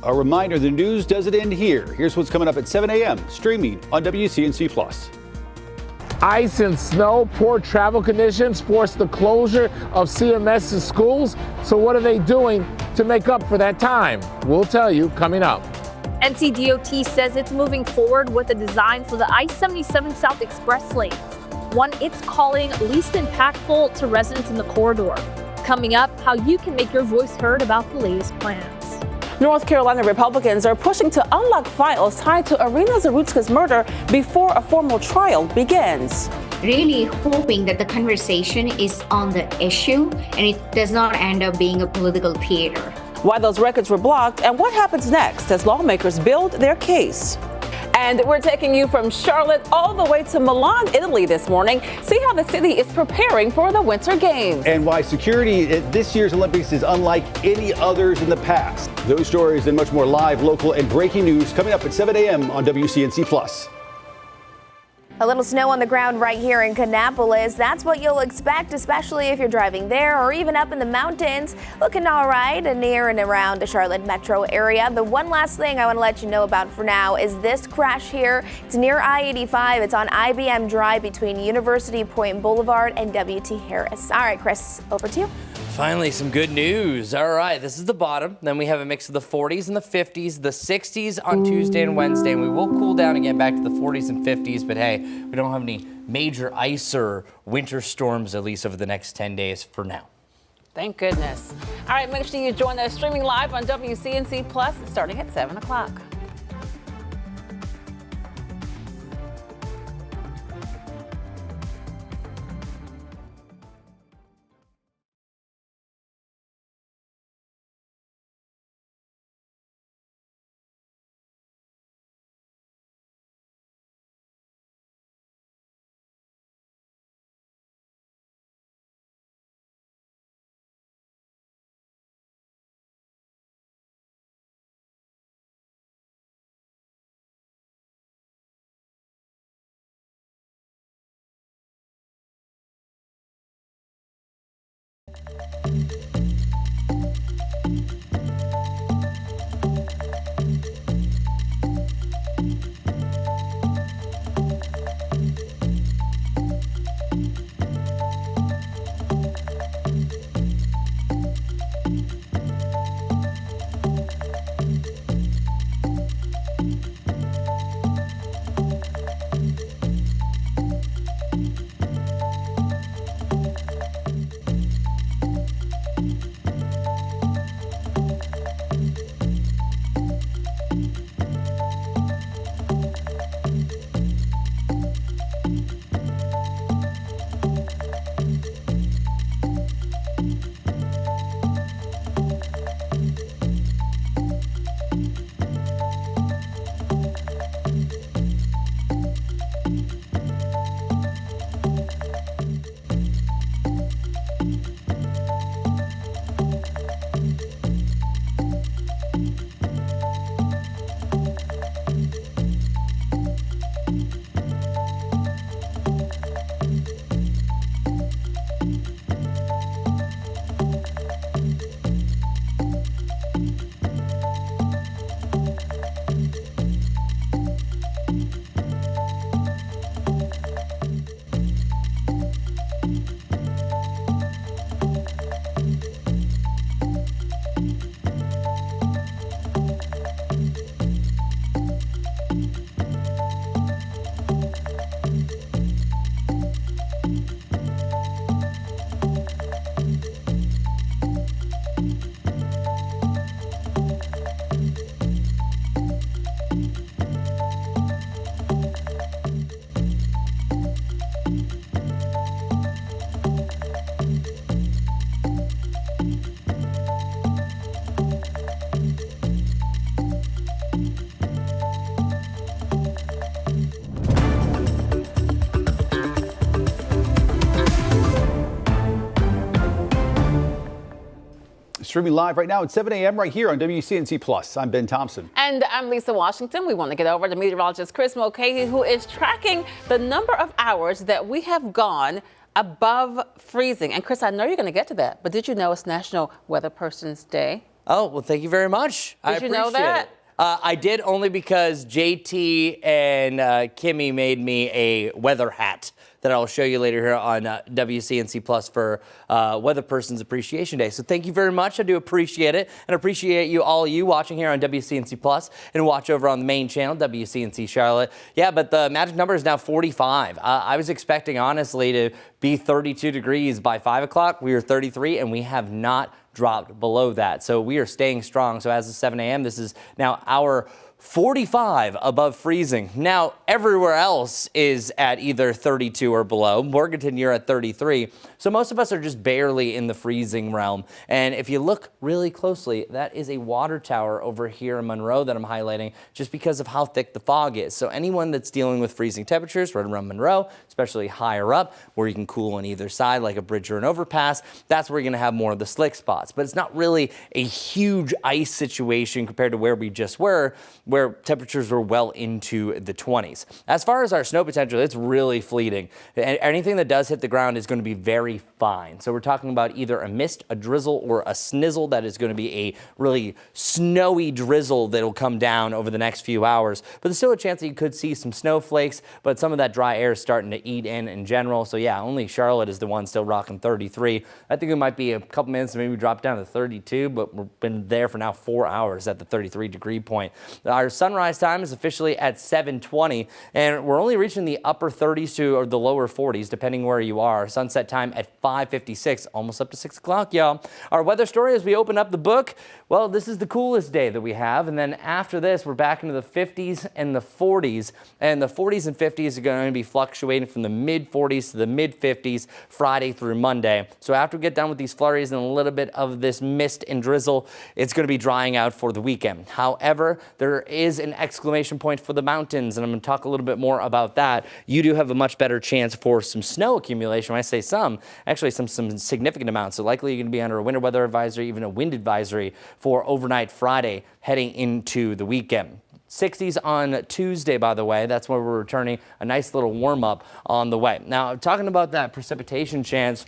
A reminder, the news doesn't end here. Here's what's coming up at 7 a.m. streaming on WCNC+. Ice and snow, poor travel conditions forced the closure of CMS's schools. So what are they doing to make up for that time? We'll tell you coming up. NCDOT says it's moving forward with a design for the I-77 South Express lanes, one it's calling least impactful to residents in the corridor. Coming up, how you can make your voice heard about the latest plans. North Carolina Republicans are pushing to unlock files tied to Irina Zarutska's murder before a formal trial begins. Really hoping that the conversation is on the issue and it does not end up being a political theater. Why those records were blocked and what happens next as lawmakers build their case. And we're taking you from Charlotte all the way to Milan, Italy this morning. See how the city is preparing for the Winter Games. And why security at this year's Olympics is unlike any others in the past. Those stories and much more live, local, and breaking news coming up at 7 a.m. on WCNC+. A little snow on the ground right here in Kannapolis. That's what you'll expect, especially if you're driving there or even up in the mountains. Looking all right near and around the Charlotte metro area. The one last thing I want to let you know about for now is this crash here. It's near I-85. It's on IBM Drive between University Point Boulevard and W.T. Harris. All right, Chris, over to you. Finally, some good news. All right, this is the bottom. Then we have a mix of the 40s and the 50s, the 60s on Tuesday and Wednesday, and we will cool down again back to the 40s and 50s. But hey, we don't have any major ice or winter storms, at least over the next 10 days for now. Thank goodness. All right, make sure you join us streaming live on WCNC Plus starting at 7 o'clock. Streaming live right now at 7 a.m. right here on WCNC+. I'm Ben Thompson. And I'm Lisa Washington. We want to get over to meteorologist Chris Mulcahy, who is tracking the number of hours that we have gone above freezing. And Chris, I know you're going to get to that, but did you know it's National Weather Person's Day? Oh, well, thank you very much. I Did you know appreciate that? it. I did, only because JT and Kimmy made me a weather hat that I'll show you later here on WCNC Plus for Weather Person's Appreciation Day. So thank you very much. I do appreciate it, and appreciate you all watching here on WCNC Plus and watch over on the main channel, WCNC Charlotte. Yeah, but the magic number is now 45. I was expecting, honestly, to be 32 degrees by 5 o'clock. We were 33, and we have not dropped below that. So we are staying strong. So as of 7 a.m., this is now our 45 above freezing. Now, everywhere else is at either 32 or below. Morganton, you're at 33. So most of us are just barely in the freezing realm. And if you look really closely, that is a water tower over here in Monroe that I'm highlighting just because of how thick the fog is. So anyone that's dealing with freezing temperatures right around Monroe, especially higher up where you can cool on either side like a bridge or an overpass, that's where you're going to have more of the slick spots. But it's not really a huge ice situation compared to where we just were, where temperatures were well into the 20s. As far as our snow potential, it's really fleeting. Anything that does hit the ground is going to be very fine. So we're talking about either a mist, a drizzle, or a snizzle that is going to be a really snowy drizzle that will come down over the next few hours. But there's still a chance that you could see some snowflakes, but some of that dry air is starting to eat in general. So yeah, only Charlotte is the one still rocking 33. I think it might be a couple minutes, maybe drop down to 32, but we've been there for now 4 hours at the 33 degree point. Our sunrise time is officially at 7:20, and we're only reaching the upper 30s to the lower 40s, depending where you are. Sunset time at 5:56, almost up to 6 o'clock, y'all. Our weather story as we open up the book, well, this is the coolest day that we have, and then after this, we're back into the 50s and the 40s, and the 40s and 50s are going to be fluctuating from the mid-40s to the mid-50s Friday through Monday. So after we get done with these flurries and a little bit of this mist and drizzle, it's going to be drying out for the weekend. However, there is an exclamation point for the mountains, and I'm going to talk a little bit more about that. You do have a much better chance for some snow accumulation. When I say some, actually some significant amounts. So likely you're going to be under a winter weather advisory, even a wind advisory for overnight Friday heading into the weekend. 60s on Tuesday, by the way. That's where we're returning a nice little warm up on the way. Now, talking about that precipitation chance,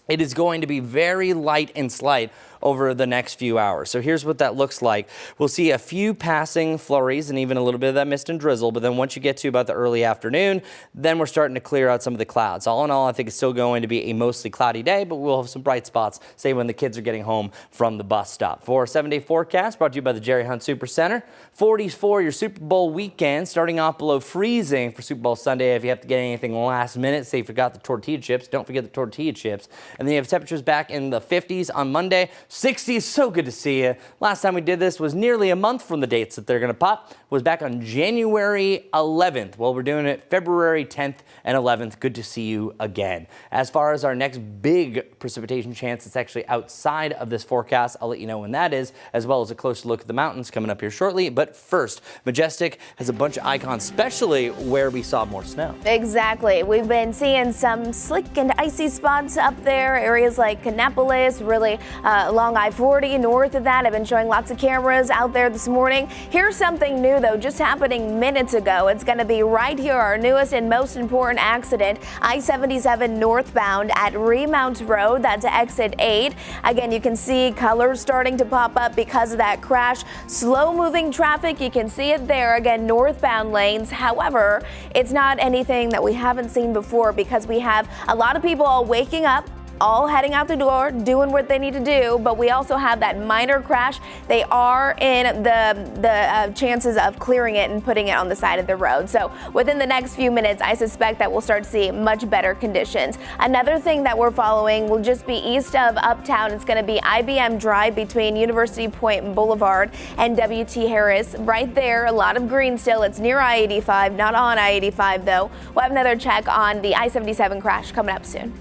it is going to be very light and slight over the next few hours. So here's what that looks like. We'll see a few passing flurries and even a little bit of that mist and drizzle, but then once you get to about the early afternoon, then we're starting to clear out some of the clouds. All in all, I think it's still going to be a mostly cloudy day, but we'll have some bright spots, say when the kids are getting home from the bus stop. For a 7-day forecast brought to you by the Jerry Hunt Super Center, 40s for your Super Bowl weekend, starting off below freezing for Super Bowl Sunday. If you have to get anything last minute, say you forgot the tortilla chips, don't forget the tortilla chips. And then you have temperatures back in the 50s on Monday. 60s, so good to see you. Last time we did this was nearly a month from the dates that they're going to pop. Was back on January 11th. Well, we're doing it February 10th and 11th. Good to see you again. As far as our next big precipitation chance, it's actually outside of this forecast. I'll let you know when that is, as well as a closer look at the mountains coming up here shortly. But first, Majestic has a bunch of icons, especially where we saw more snow. Exactly. We've been seeing some slick and icy spots up there, areas like Kannapolis, really along I-40. North of that, I've been showing lots of cameras out there this morning. Here's something new, though, just happening minutes ago. It's going to be right here, our newest and most important accident, I-77 northbound at Remount Road. That's exit 8. Again, you can see colors starting to pop up because of that crash. Slow-moving traffic, you can see it there. Again, northbound lanes. However, it's not anything that we haven't seen before because we have a lot of people all waking up, all heading out the door, doing what they need to do, but we also have that minor crash. They are in the chances of clearing it and putting it on the side of the road. So within the next few minutes, I suspect that we'll start to see much better conditions. Another thing that we're following will just be east of Uptown. It's going to be IBM Drive between University Point Boulevard and WT Harris. Right there, a lot of green still. It's near I-85, not on I-85 though. We'll have another check on the I-77 crash coming up soon.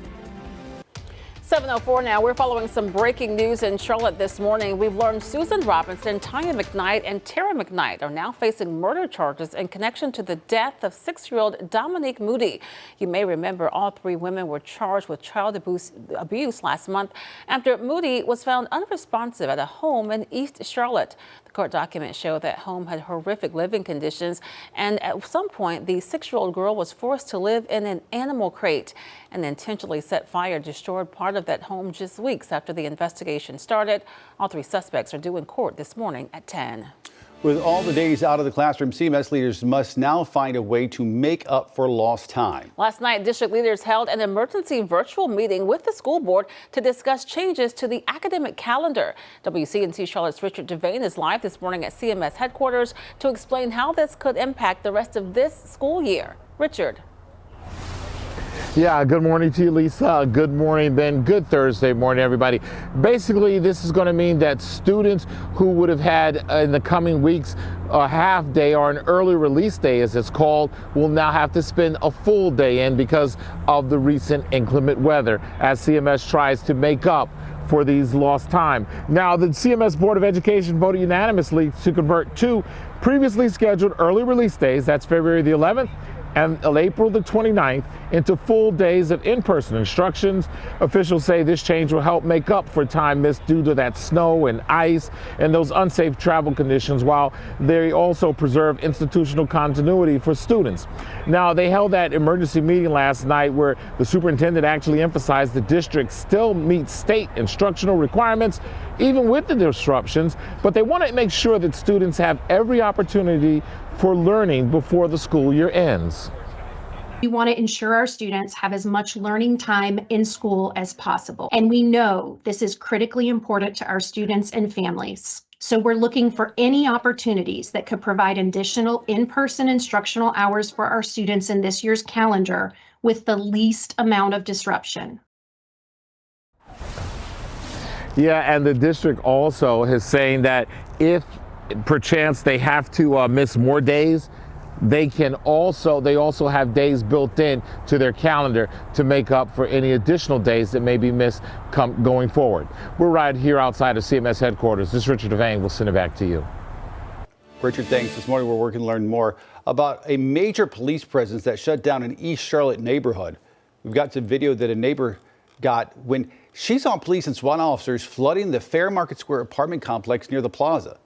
7:04 now. We're following some breaking news in Charlotte this morning. We've learned Susan Robinson, Tanya McKnight, and Tara McKnight are now facing murder charges in connection to the death of 6-year-old Dominique Moody. You may remember all 3 women were charged with child abuse last month after Moody was found unresponsive at a home in East Charlotte. The Court documents show that home had horrific living conditions, and at some point, the 6-year-old girl was forced to live in an animal crate. An intentionally set fire destroyed part of that home just weeks after the investigation started. All 3 suspects are due in court this morning at 10. With all the days out of the classroom, CMS leaders must now find a way to make up for lost time. Last night, district leaders held an emergency virtual meeting with the school board to discuss changes to the academic calendar. WCNC Charlotte's Richard Devane is live this morning at CMS headquarters to explain how this could impact the rest of this school year. Richard. Yeah, good morning to you, Lisa. Good morning, Ben. Good Thursday morning, everybody. Basically, this is going to mean that students who would have had in the coming weeks a half day or an early release day, as it's called, will now have to spend a full day in because of the recent inclement weather as CMS tries to make up for these lost time. Now, the CMS Board of Education voted unanimously to convert 2 previously scheduled early release days, that's February the 11th and April the 29th, into full days of in-person instructions. Officials say this change will help make up for time missed due to that snow and ice and those unsafe travel conditions, while they also preserve institutional continuity for students. Now, they held that emergency meeting last night where the superintendent actually emphasized the district still meets state instructional requirements even with the disruptions, but they want to make sure that students have every opportunity for learning before the school year ends. We want to ensure our students have as much learning time in school as possible. And we know this is critically important to our students and families. So we're looking for any opportunities that could provide additional in-person instructional hours for our students in this year's calendar with the least amount of disruption. Yeah, and the district also is saying that if perchance they have to miss more days, they also have days built in to their calendar to make up for any additional days that may be missed going forward. We're right here outside of CMS headquarters. This is Richard Devane. We'll send it back to you. Richard, thanks. This morning we're working to learn more about a major police presence that shut down an East Charlotte neighborhood. We've got some video that a neighbor got when she saw police and SWAT officers flooding the Fair Market Square apartment complex near the plaza.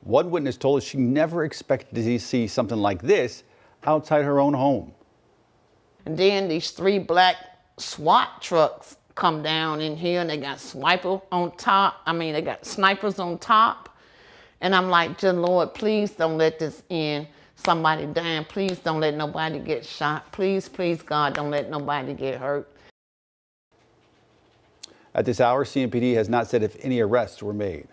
One witness told us she never expected to see something like this outside her own home. And then these 3 black SWAT trucks come down in here and they got snipers on top. They got snipers on top. And I'm like, dear Lord, please don't let this end. Somebody dying. Please don't let nobody get shot. Please, please, God, don't let nobody get hurt. At this hour, CMPD has not said if any arrests were made.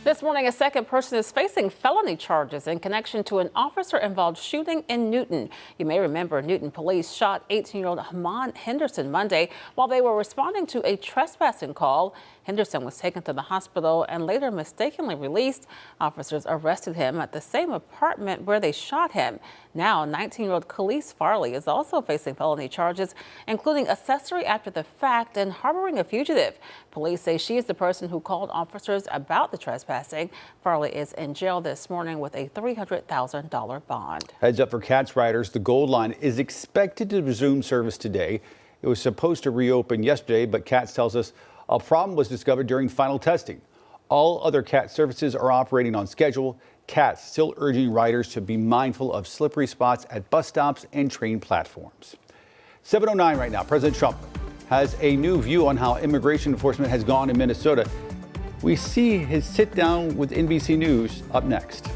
This morning, a second person is facing felony charges in connection to an officer-involved shooting in Newton. You may remember Newton police shot 18-year-old Hamon Henderson Monday while they were responding to a trespassing call. Henderson was taken to the hospital and later mistakenly released. Officers arrested him at the same apartment where they shot him. Now, 19-year-old Khalees Farley is also facing felony charges, including accessory after the fact and harboring a fugitive. Police say she is the person who called officers about the trespassing. Farley is in jail this morning with a $300,000 bond. Heads up for CATS riders. The Gold Line is expected to resume service today. It was supposed to reopen yesterday, but CATS tells us a problem was discovered during final testing. All other CATS services are operating on schedule. CATS still urging riders to be mindful of slippery spots at bus stops and train platforms. 7:09 right now. President Trump has a new view on how immigration enforcement has gone in Minnesota. We see his sit down with NBC News up next.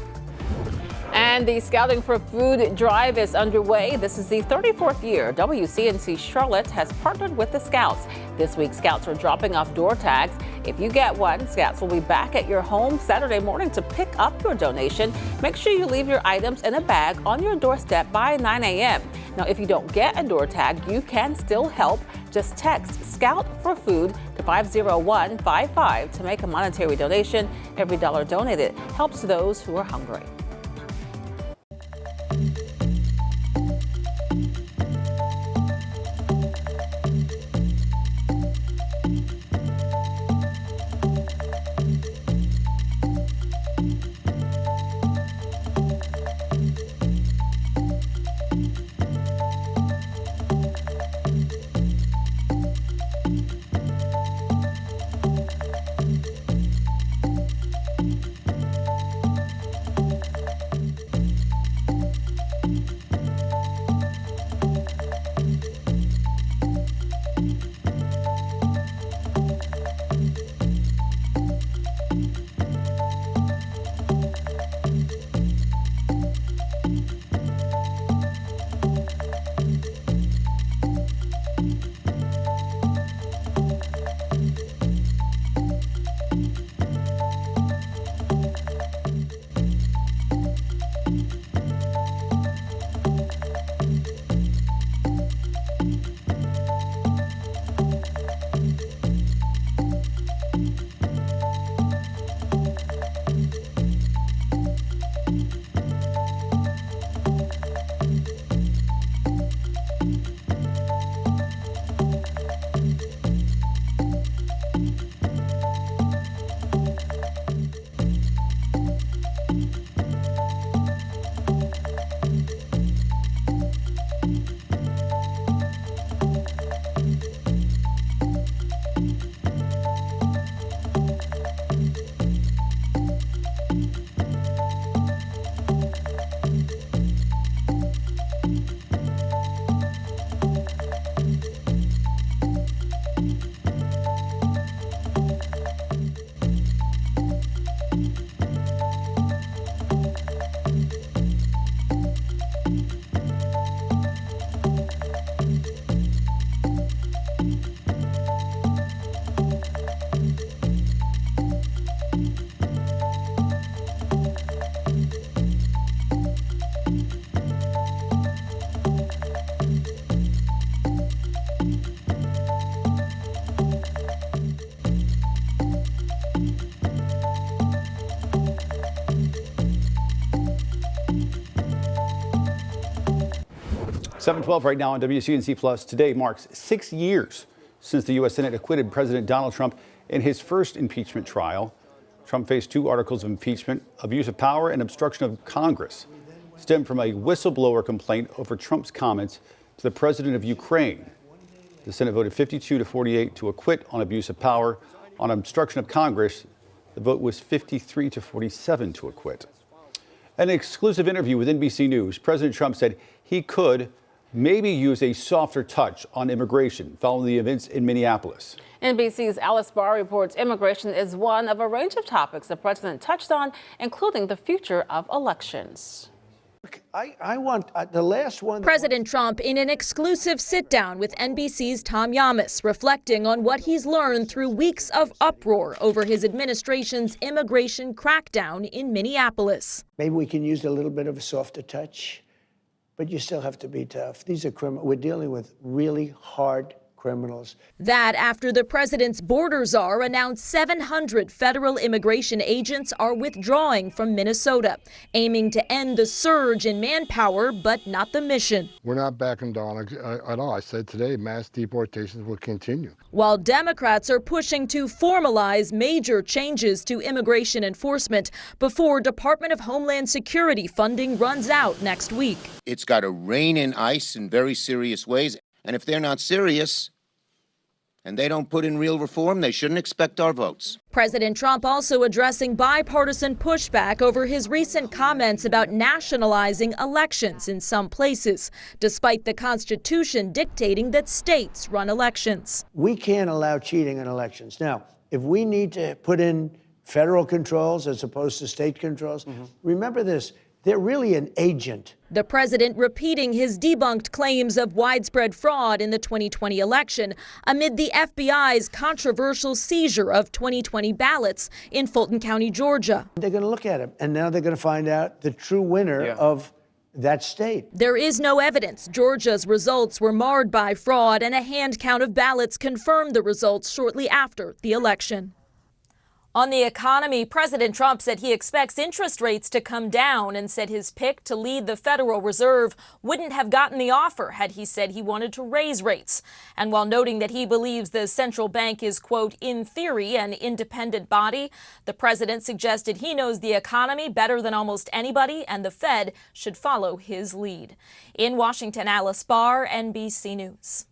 And the Scouting for Food drive is underway. This is the 34th year WCNC Charlotte has partnered with the Scouts. This week, Scouts are dropping off door tags. If you get one, Scouts will be back at your home Saturday morning to pick up your donation. Make sure you leave your items in a bag on your doorstep by 9 a.m. Now, if you don't get a door tag, you can still help. Just text Scout for Food to 50155 to make a monetary donation. Every dollar donated helps those who are hungry. 7:12 right now on WCNC Plus. Today marks 6 years since the U.S. Senate acquitted President Donald Trump in his first impeachment trial. Trump faced 2 articles of impeachment: abuse of power and obstruction of Congress, stemmed from a whistleblower complaint over Trump's comments to the president of Ukraine. The Senate voted 52-48 to acquit on abuse of power. On obstruction of Congress, the vote was 53-47 to acquit. In an exclusive interview with NBC News, President Trump said he could maybe use a softer touch on immigration following the events in Minneapolis. NBC's Alice Barr reports immigration is one of a range of topics the president touched on, including the future of elections. I want the last one. President Trump in an exclusive sit-down with NBC's Tom Yamas, reflecting on what he's learned through weeks of uproar over his administration's immigration crackdown in Minneapolis. Maybe we can use a little bit of a softer touch, but you still have to be tough. These are criminals. We're dealing with really hard criminals. That after the president's border czar announced 700 federal immigration agents are withdrawing from Minnesota, aiming to end the surge in manpower, but not the mission. We're not backing down at all. I said today mass deportations will continue. While Democrats are pushing to formalize major changes to immigration enforcement before Department of Homeland Security funding runs out next week. It's got to rein in ICE in very serious ways. And if they're not serious and they don't put in real reform, they shouldn't expect our votes. President Trump also addressing bipartisan pushback over his recent comments about nationalizing elections in some places, despite the Constitution dictating that states run elections. We can't allow cheating in elections. Now, if we need to put in federal controls as opposed to state controls, remember this. They're really an agent. The president repeating his debunked claims of widespread fraud in the 2020 election amid the FBI's controversial seizure of 2020 ballots in Fulton County, Georgia. They're going to look at it, and now they're going to find out the true winner of that state. There is no evidence Georgia's results were marred by fraud, and a hand count of ballots confirmed the results shortly after the election. On the economy, President Trump said he expects interest rates to come down and said his pick to lead the Federal Reserve wouldn't have gotten the offer had he said he wanted to raise rates. And while noting that he believes the central bank is, quote, in theory, an independent body, the president suggested he knows the economy better than almost anybody and the Fed should follow his lead. In Washington, Alice Barr, NBC News.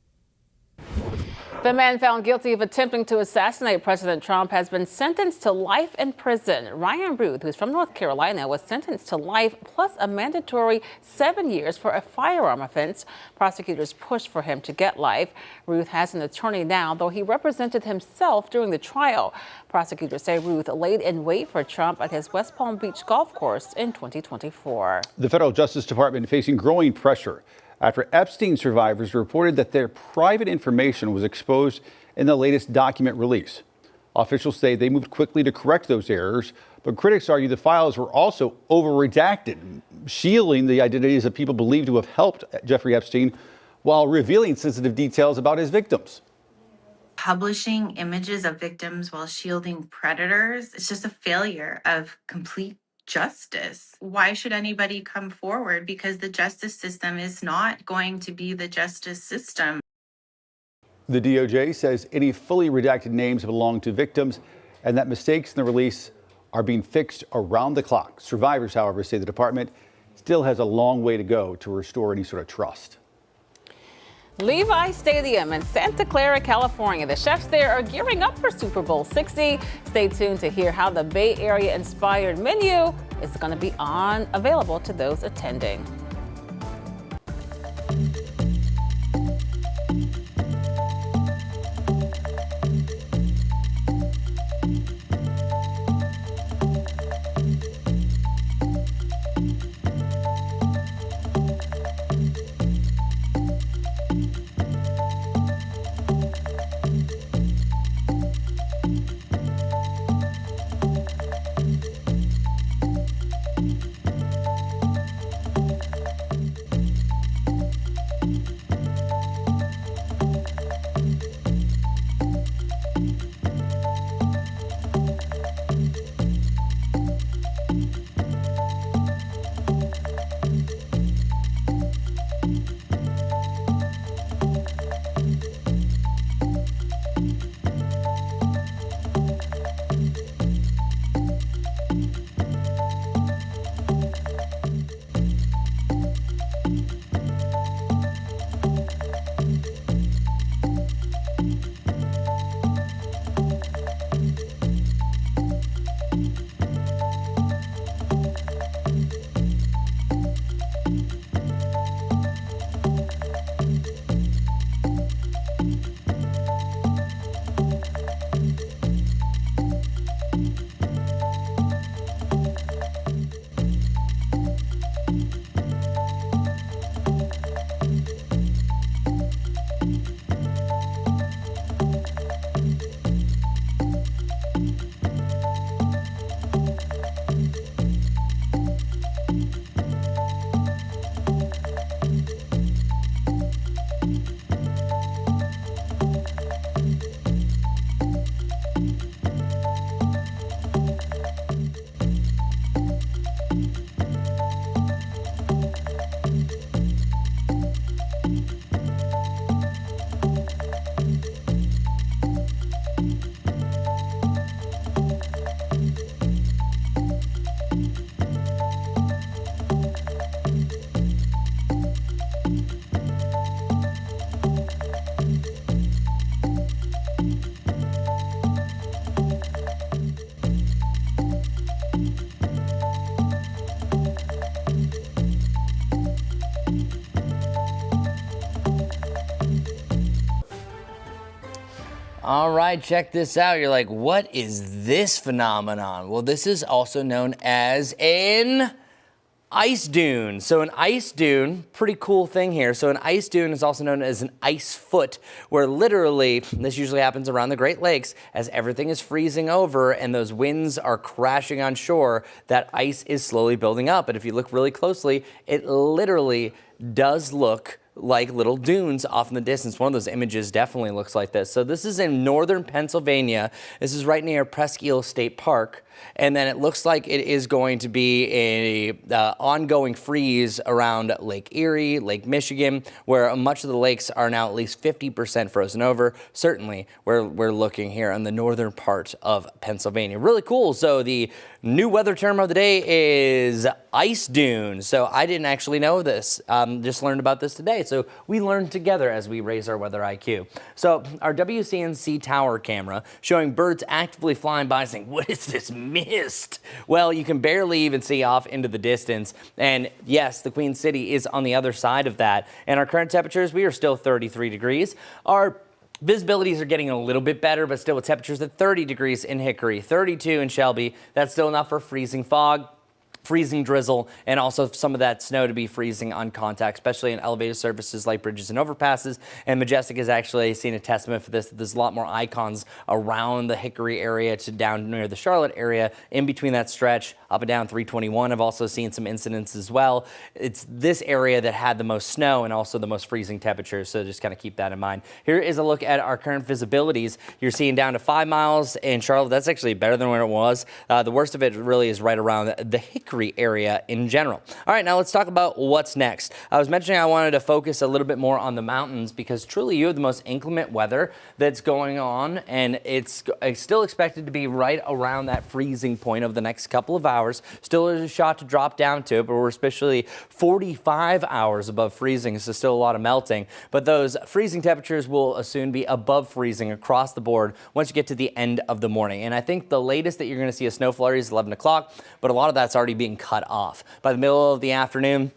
The man found guilty of attempting to assassinate President Trump has been sentenced to life in prison. Ryan Ruth, who's from North Carolina, was sentenced to life plus a mandatory 7 years for a firearm offense. Prosecutors pushed for him to get life. Ruth has an attorney now, though he represented himself during the trial. Prosecutors say Ruth laid in wait for Trump at his West Palm Beach golf course in 2024. The federal Justice Department facing growing pressure after Epstein survivors reported that their private information was exposed in the latest document release. Officials say they moved quickly to correct those errors, but critics argue the files were also over-redacted, shielding the identities of people believed to have helped Jeffrey Epstein while revealing sensitive details about his victims. Publishing images of victims while shielding predators, it's just a failure of complete justice. Why should anybody come forward? Because the justice system is not going to be the justice system. The DOJ says any fully redacted names belong to victims and that mistakes in the release are being fixed around the clock. Survivors, however, say the department still has a long way to go to restore any sort of trust. Levi Stadium in Santa Clara, California. The chefs there are gearing up for Super Bowl 60. Stay tuned to hear how the Bay Area inspired menu is going to be available to those attending. All right, check this out. You're like, what is this phenomenon? Well, this is also known as an ice dune. So an ice dune, pretty cool thing here. So an ice dune is also known as an ice foot, where literally, this usually happens around the Great Lakes, as everything is freezing over and those winds are crashing on shore, that ice is slowly building up. And if you look really closely, it literally does look like little dunes off in the distance. One of those images definitely looks like this. So this is in northern Pennsylvania. This is right near Presque Isle State Park. And then it looks like it is going to be a ongoing freeze around Lake Erie, Lake Michigan, where much of the lakes are now at least 50% frozen over. Certainly, we're looking here on the northern part of Pennsylvania. Really cool. So the new weather term of the day is ice dune. So I didn't actually know this. Just learned about this today. So we learn together as we raise our weather IQ. So our WCNC tower camera showing birds actively flying by saying, what is this mist? Well, you can barely even see off into the distance. And yes, the Queen City is on the other side of that. And our current temperatures, we are still 33 degrees. Our visibilities are getting a little bit better, but still with temperatures at 30 degrees in Hickory, 32 in Shelby. That's still enough for freezing fog, freezing drizzle, and also some of that snow to be freezing on contact, especially in elevated surfaces like bridges and overpasses. And Majestic has actually seen a testament for this. There's a lot more icons around the Hickory area to down near the Charlotte area. In between that stretch, up and down 321, I've also seen some incidents as well. It's this area that had the most snow and also the most freezing temperatures, so just kind of keep that in mind. Here is a look at our current visibilities. You're seeing down to 5 miles in Charlotte. That's actually better than where it was. The worst of it really is right around the Hickory area in general. All right, now let's talk about what's next. I was mentioning I wanted to focus a little bit more on the mountains because truly you have the most inclement weather that's going on, and it's still expected to be right around that freezing point over the next couple of hours. Still is a shot to drop down to it, but we're especially 45 hours above freezing, so still a lot of melting. But those freezing temperatures will soon be above freezing across the board once you get to the end of the morning. And I think the latest that you're going to see a snow flurry is 11 o'clock, but a lot of that's already being cut off. By the middle of the afternoon,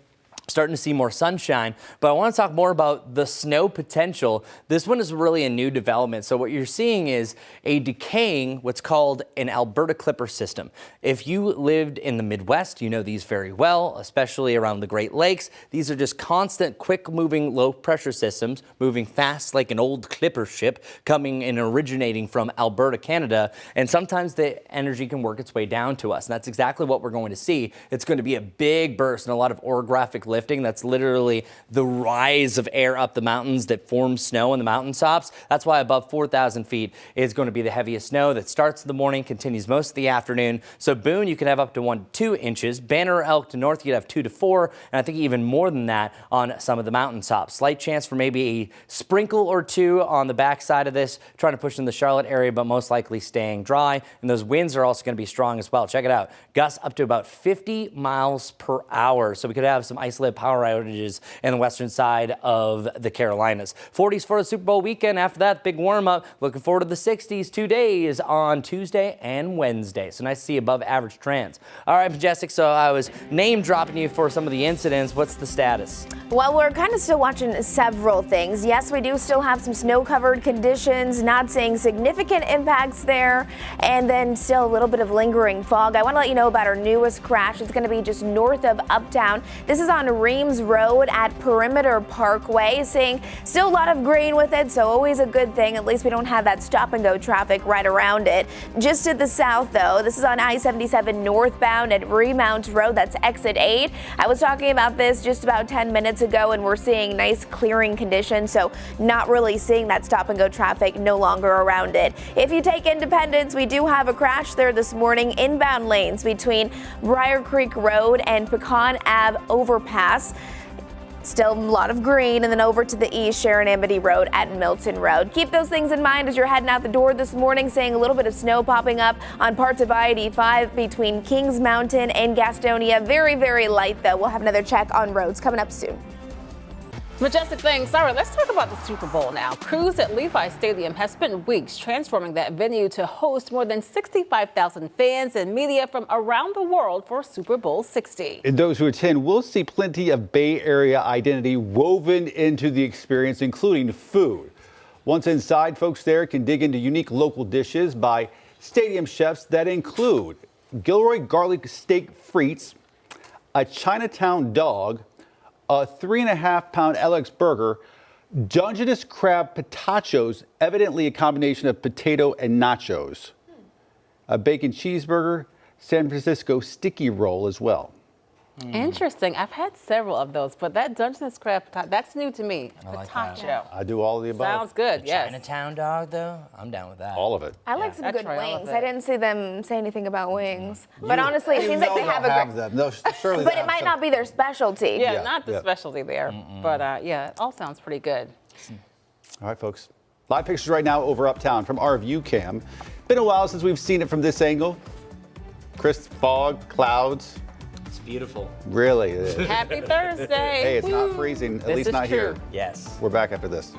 starting to see more sunshine, but I want to talk more about the snow potential. This one is really a new development. So what you're seeing is a decaying, what's called an Alberta Clipper system. If you lived in the Midwest, you know these very well, especially around the Great Lakes. These are just constant, quick-moving, low-pressure systems, moving fast like an old clipper ship, coming and originating from Alberta, Canada, and sometimes the energy can work its way down to us, and that's exactly what we're going to see. It's going to be a big burst and a lot of orographic lifting. That's literally the rise of air up the mountains that forms snow in the mountaintops. That's why above 4,000 feet is going to be the heaviest snow that starts in the morning, continues most of the afternoon. So Boone, you could have up to 1 to 2 inches. Banner, Elk to north, you'd have 2 to 4, and I think even more than that on some of the mountaintops. Slight chance for maybe a sprinkle or two on the backside of this, trying to push in the Charlotte area, but most likely staying dry. And those winds are also going to be strong as well. Check it out. Gusts up to about 50 miles per hour. So we could have some isolated power outages in the western side of the Carolinas. 40s for the Super Bowl weekend. After that, big warm up. Looking forward to the 60s 2 days on Tuesday and Wednesday. So nice to see above average trends. All right, Majestic. So I was name dropping you for some of the incidents. What's the status? Well, we're kind of still watching several things. Yes, we do still have some snow-covered conditions, not seeing significant impacts there, and then still a little bit of lingering fog. I want to let you know about our newest crash. It's going to be just north of Uptown. This is on Reams Road at Perimeter Parkway, seeing still a lot of green with it, so always a good thing. At least we don't have that stop-and-go traffic right around it. Just to the south, though, this is on I-77 northbound at Remount Road. That's exit 8. I was talking about this just about 10 minutes ago, and we're seeing nice clearing conditions, so not really seeing that stop-and-go traffic no longer around it. If you take Independence, we do have a crash there this morning. Inbound lanes between Briar Creek Road and Pecan Ave overpass. Still a lot of green, and then over to the east, Sharon Amity Road at Milton Road. Keep those things in mind as you're heading out the door this morning, seeing a little bit of snow popping up on parts of I-85 between Kings Mountain and Gastonia. Very, very light, though. We'll have another check on roads coming up soon. Majestic, thanks. All right, let's talk about the Super Bowl now. Crews at Levi Stadium have spent weeks transforming that venue to host more than 65,000 fans and media from around the world for Super Bowl 60. And those who attend will see plenty of Bay Area identity woven into the experience, including food. Once inside, folks there can dig into unique local dishes by stadium chefs that include Gilroy garlic steak frites, a Chinatown dog, a 3.5-pound LX burger, Dungeness crab patachos, evidently a combination of potato and nachos, a bacon cheeseburger, San Francisco sticky roll as well. Interesting. I've had several of those, but that Dungeness crab, that's new to me. I like Potato. that. I do all of the above. Sounds good, yes. Chinatown dog, though, I'm down with that. All of it. I like some I'd good try all of wings. it. I didn't see them say anything about wings. But honestly, it seems like they have a great... them. No, surely But it might not be their specialty. Yeah, not the specialty there, but yeah, it all sounds pretty good. All right, folks. Live pictures right now over uptown from our view cam. Been a while since we've seen it from this angle. Crisp fog, clouds. It's beautiful. Really, it is. Happy Thursday. Hey, it's not freezing, at This least is not here. true. Yes. We're back after this.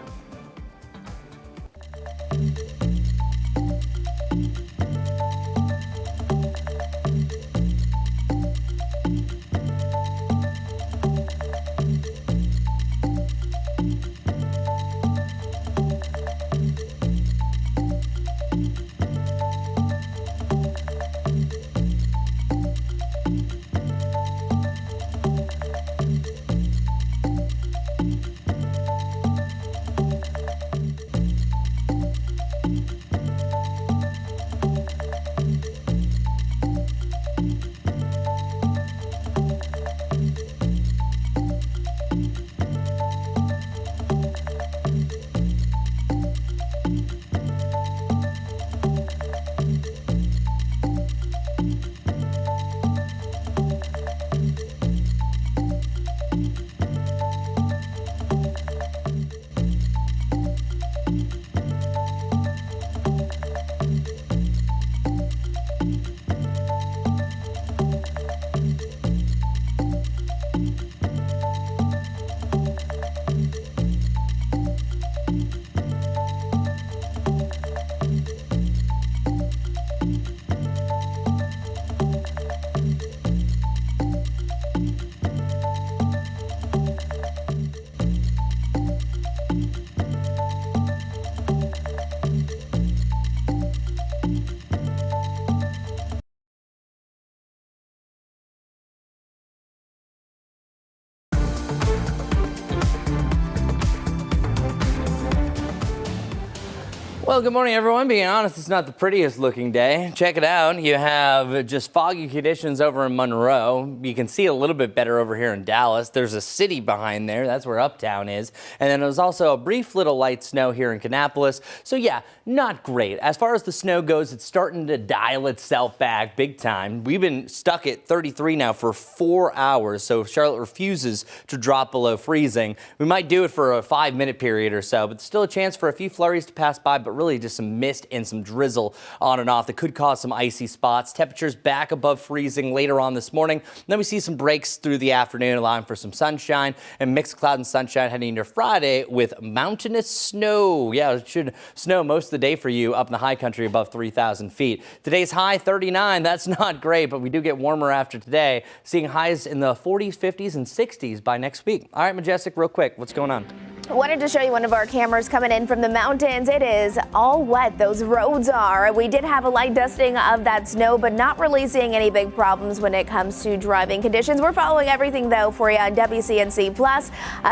Well, good morning, everyone. Being honest, it's not the prettiest looking day. Check it out. You have just foggy conditions over in Monroe. You can see a little bit better over here in Dallas. There's a city behind there. That's where Uptown is. And then there's also a brief little light snow here in Kannapolis. So yeah, not great. As far as the snow goes, it's starting to dial itself back big time. We've been stuck at 33 now for 4 hours. So if Charlotte refuses to drop below freezing, we might do it for a 5-minute period or so, but still a chance for a few flurries to pass by, but really just some mist and some drizzle on and off that could cause some icy spots. Temperatures back above freezing later on this morning. Then we see some breaks through the afternoon, allowing for some sunshine and mixed cloud and sunshine heading into Friday with mountainous snow. Yeah, it should snow most of the day for you up in the high country above 3,000 feet. Today's high 39. That's not great, but we do get warmer after today, seeing highs in the 40s, 50s, and 60s by next week. All right, Majestic, real quick, what's going on? Wanted to show you one of our cameras coming in from the mountains. It is all wet. Those roads are. We did have a light dusting of that snow, but not really seeing any big problems when it comes to driving conditions. We're following everything, though, for you on WCNC Plus.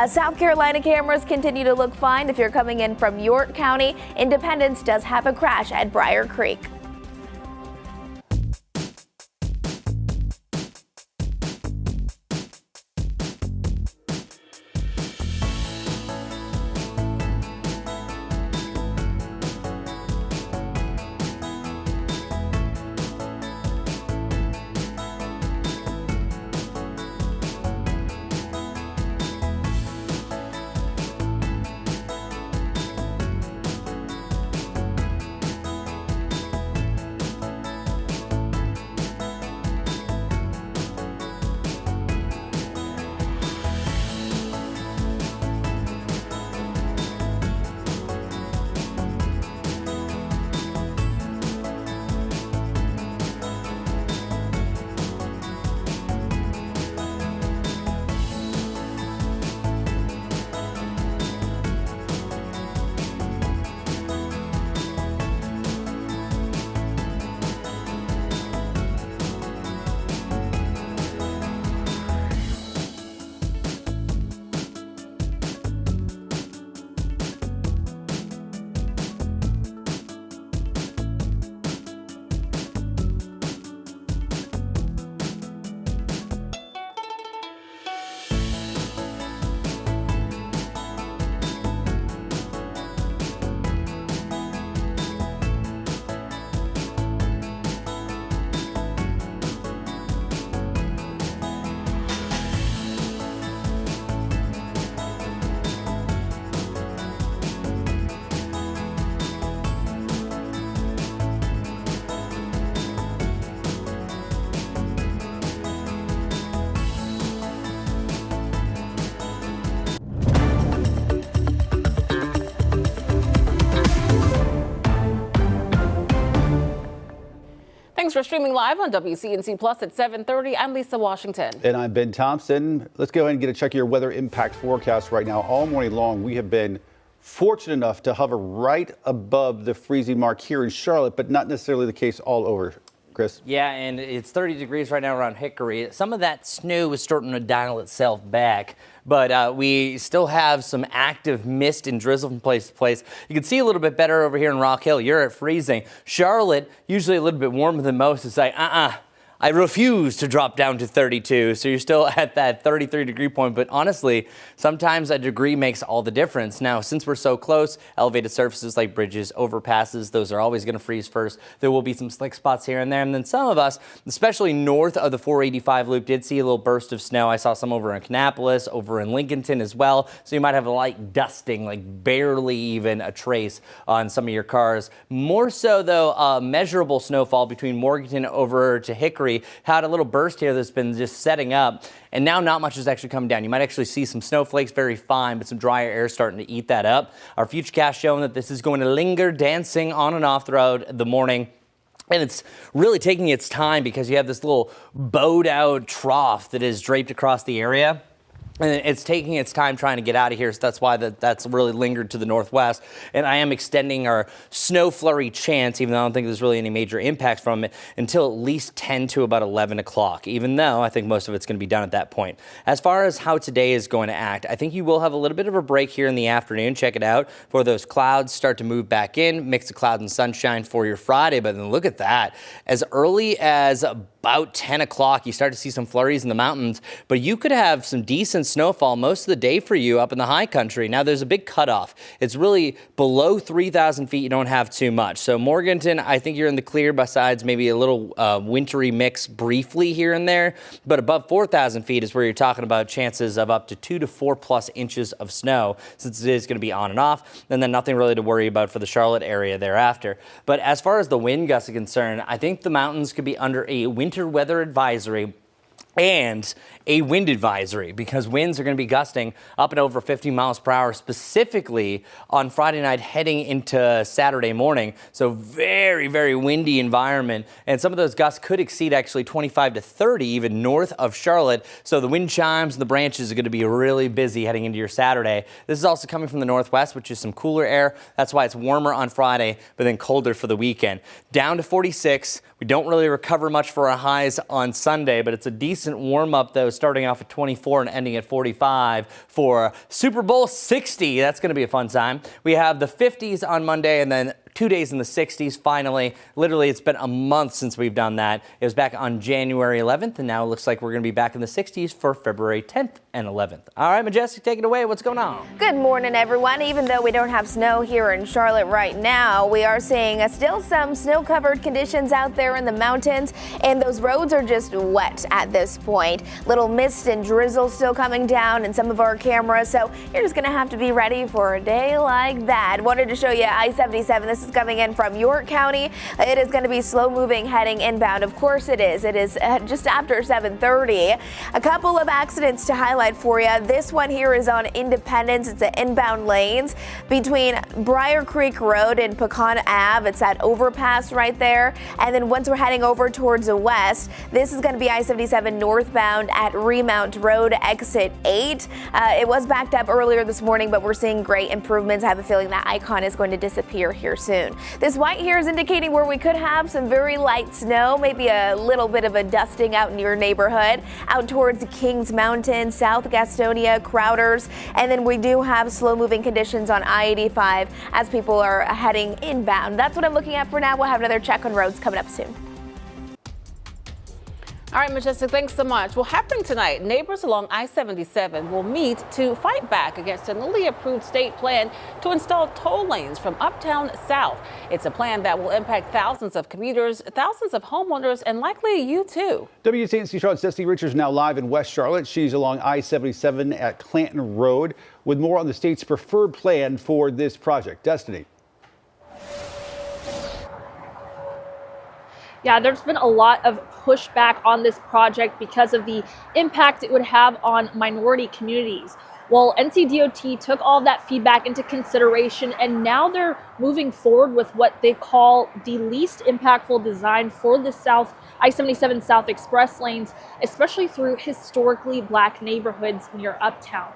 South Carolina cameras continue to look fine. If you're coming in from York County, Independence does have a crash at Briar Creek. Thanks for streaming live on WCNC Plus at 7:30. I'm Lisa Washington. And I'm Ben Thompson. Let's go ahead and get a check of your weather impact forecast right now. All morning long, we have been fortunate enough to hover right above the freezing mark here in Charlotte, but not necessarily the case all over. Chris? Yeah, and it's 30 degrees right now around Hickory. Some of that snow is starting to dial itself back, but we still have some active mist and drizzle from place to place. You can see a little bit better over here in Rock Hill. You're at freezing. Charlotte, usually a little bit warmer than most. It's like, I refuse to drop down to 32, so you're still at that 33 degree point, but honestly, sometimes a degree makes all the difference. Now, since we're so close, elevated surfaces like bridges, overpasses, those are always going to freeze first. There will be some slick spots here and there, and then some of us, especially north of the 485 loop, did see a little burst of snow. I saw some over in Kannapolis, over in Lincolnton as well, so you might have a light dusting, like barely even a trace on some of your cars. More so, though, measurable snowfall between Morganton over to Hickory. Had a little burst here that's been just setting up, and now not much is actually coming down. You might actually see some snowflakes, very fine, but some drier air starting to eat that up. Our futurecast showing that this is going to linger, dancing on and off throughout the morning. And it's really taking its time because you have this little bowed out trough that is draped across the area. And it's taking its time trying to get out of here, so that's why that's really lingered to the northwest. And I am extending our snow flurry chance, even though I don't think there's really any major impacts from it, until at least 10 to about 11 o'clock, even though I think most of it's going to be done at that point. As far as how today is going to act, I think you will have a little bit of a break here in the afternoon. Check it out before those clouds start to move back in, mix of clouds and sunshine for your Friday. But then look at that. As early as about 10 o'clock, you start to see some flurries in the mountains, but you could have some decent snowfall most of the day for you up in the high country. Now there's a big cutoff. It's really below 3,000 feet. You don't have too much. So Morganton, I think you're in the clear besides maybe a little wintry mix briefly here and there, but above 4,000 feet is where you're talking about chances of up to 2 to 4+ inches of snow, since it is going to be on and off, and then nothing really to worry about for the Charlotte area thereafter. But as far as the wind gusts are concerned, I think the mountains could be under a winter weather advisory and a wind advisory, because winds are going to be gusting up and over 50 miles per hour, specifically on Friday night heading into Saturday morning. So very, very windy environment. And some of those gusts could exceed actually 25 to 30, even north of Charlotte. So the wind chimes and the branches are going to be really busy heading into your Saturday. This is also coming from the northwest, which is some cooler air. That's why it's warmer on Friday, but then colder for the weekend. Down to 46. We don't really recover much for our highs on Sunday, but it's a decent warm up though, starting off at 24 and ending at 45 for Super Bowl 60. That's going to be a fun time. We have the 50s on Monday and then 2 days in the 60s finally. Literally, it's been a month since we've done that. It was back on January 11th, and now it looks like we're going to be back in the 60s for February 10th and 11th. All right, Majestic, take it away. What's going on? Good morning, everyone. Even though we don't have snow here in Charlotte right now, we are seeing still some snow-covered conditions out there in the mountains, and those roads are just wet at this point. Little mist and drizzle still coming down in some of our cameras, so you're just going to have to be ready for a day like that. Wanted to show you I-77. This is coming in from York County. It is going to be slow moving heading inbound. Of course it is. It is just after 7:30. A couple of accidents to highlight for you. This one here is on Independence. It's the inbound lanes between Briar Creek Road and Pecan Ave. It's that overpass right there. And then once we're heading over towards the west, this is going to be I-77 northbound at Remount Road, exit 8. It was backed up earlier this morning, but we're seeing great improvements. I have a feeling that icon is going to disappear here soon. This white here is indicating where we could have some very light snow, maybe a little bit of a dusting out in your neighborhood, out towards Kings Mountain, South Gastonia, Crowders, and then we do have slow moving conditions on I-85 as people are heading inbound. That's what I'm looking at for now. We'll have another check on roads coming up soon. All right, Majestic, thanks so much. Well, happening tonight, neighbors along I-77 will meet to fight back against a newly approved state plan to install toll lanes from uptown south. It's a plan that will impact thousands of commuters, thousands of homeowners, and likely you too. WCNC Charlotte's Destiny Richards now live in West Charlotte. She's along I-77 at Clanton Road with more on the state's preferred plan for this project. Destiny. Yeah, there's been a lot of pushback on this project because of the impact it would have on minority communities. Well, NCDOT took all that feedback into consideration, and now they're moving forward with what they call the least impactful design for the I-77 South Express lanes, especially through historically black neighborhoods near Uptown.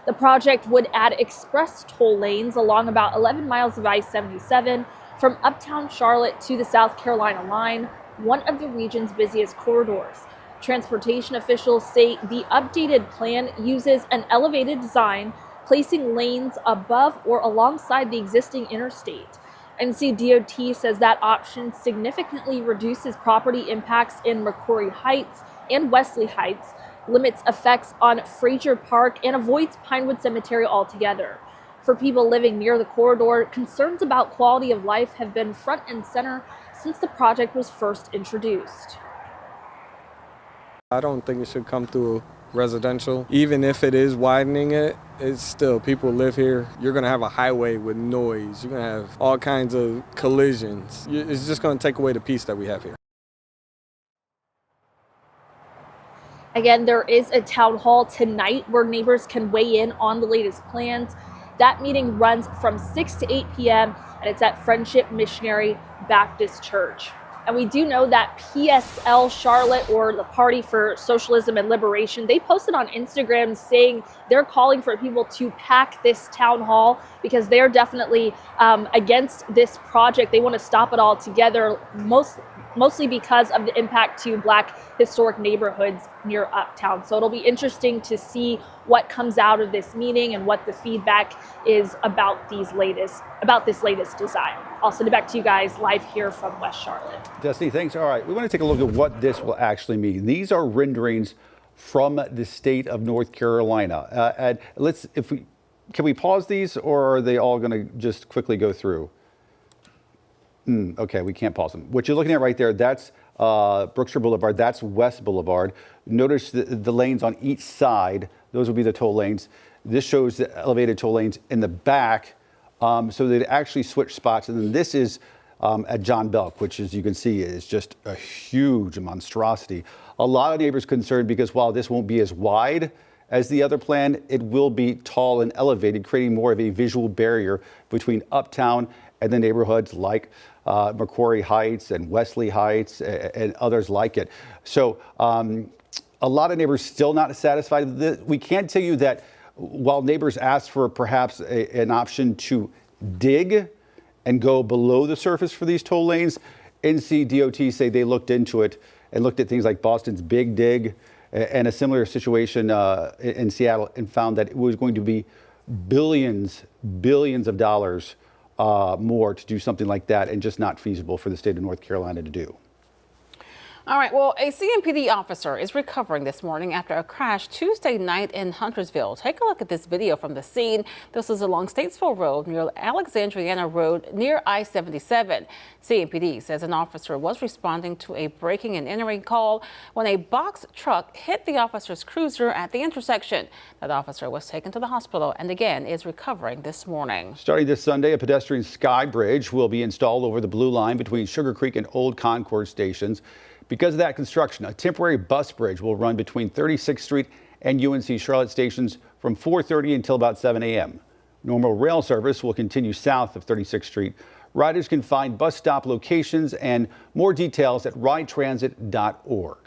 The project would add express toll lanes along about 11 miles of I-77 from Uptown Charlotte to the South Carolina line, one of the region's busiest corridors. Transportation officials say the updated plan uses an elevated design, placing lanes above or alongside the existing interstate. NCDOT says that option significantly reduces property impacts in McCrory Heights and Wesley Heights, limits effects on Frazier Park, and avoids Pinewood Cemetery altogether. For people living near the corridor, concerns about quality of life have been front and center since the project was first introduced. I don't think it should come through residential. Even if it is widening it, it's still, people live here. You're gonna have a highway with noise. You're gonna have all kinds of collisions. It's just gonna take away the peace that we have here. Again, there is a town hall tonight where neighbors can weigh in on the latest plans. That meeting runs from 6 to 8 p.m. and it's at Friendship Missionary Baptist Church. And we do know that PSL Charlotte, or the Party for Socialism and Liberation, they posted on Instagram saying they're calling for people to pack this town hall because they're definitely against this project. They want to stop it all together, mostly because of the impact to black historic neighborhoods near Uptown. So it'll be interesting to see what comes out of this meeting and what the feedback is about this latest design. I'll send it back to you guys live here from West Charlotte. Destiny, thanks. All right, we want to take a look at what this will actually mean. These are renderings from the state of North Carolina. And can we pause these, or are they all going to just quickly go through? Okay, we can't pause them. What you're looking at right there, that's Brookshire Boulevard. That's West Boulevard. Notice the lanes on each side. Those will be the toll lanes. This shows the elevated toll lanes in the back. So they actually switch spots. And then this is at John Belk, which, as you can see, is just a huge monstrosity. A lot of neighbors concerned because while this won't be as wide as the other plan, it will be tall and elevated, creating more of a visual barrier between Uptown and the neighborhoods like McCrory Heights and Wesley Heights and others like it. So a lot of neighbors still not satisfied with this. We can't tell you that while neighbors asked for perhaps an option to dig and go below the surface for these toll lanes, NCDOT say they looked into it and looked at things like Boston's Big Dig and a similar situation in Seattle, and found that it was going to be billions of dollars more to do something like that, and just not feasible for the state of North Carolina to do. All right, well, a CMPD officer is recovering this morning after a crash Tuesday night in Huntersville. Take a look at this video from the scene. This is along Statesville Road near Alexandriana Road near I-77. CMPD says an officer was responding to a breaking and entering call when a box truck hit the officer's cruiser at the intersection. That officer was taken to the hospital and again is recovering this morning. Starting this Sunday, a pedestrian sky bridge will be installed over the Blue Line between Sugar Creek and Old Concord stations. Because of that construction, a temporary bus bridge will run between 36th Street and UNC Charlotte stations from 4:30 until about 7 a.m. Normal rail service will continue south of 36th Street. Riders can find bus stop locations and more details at ridetransit.org.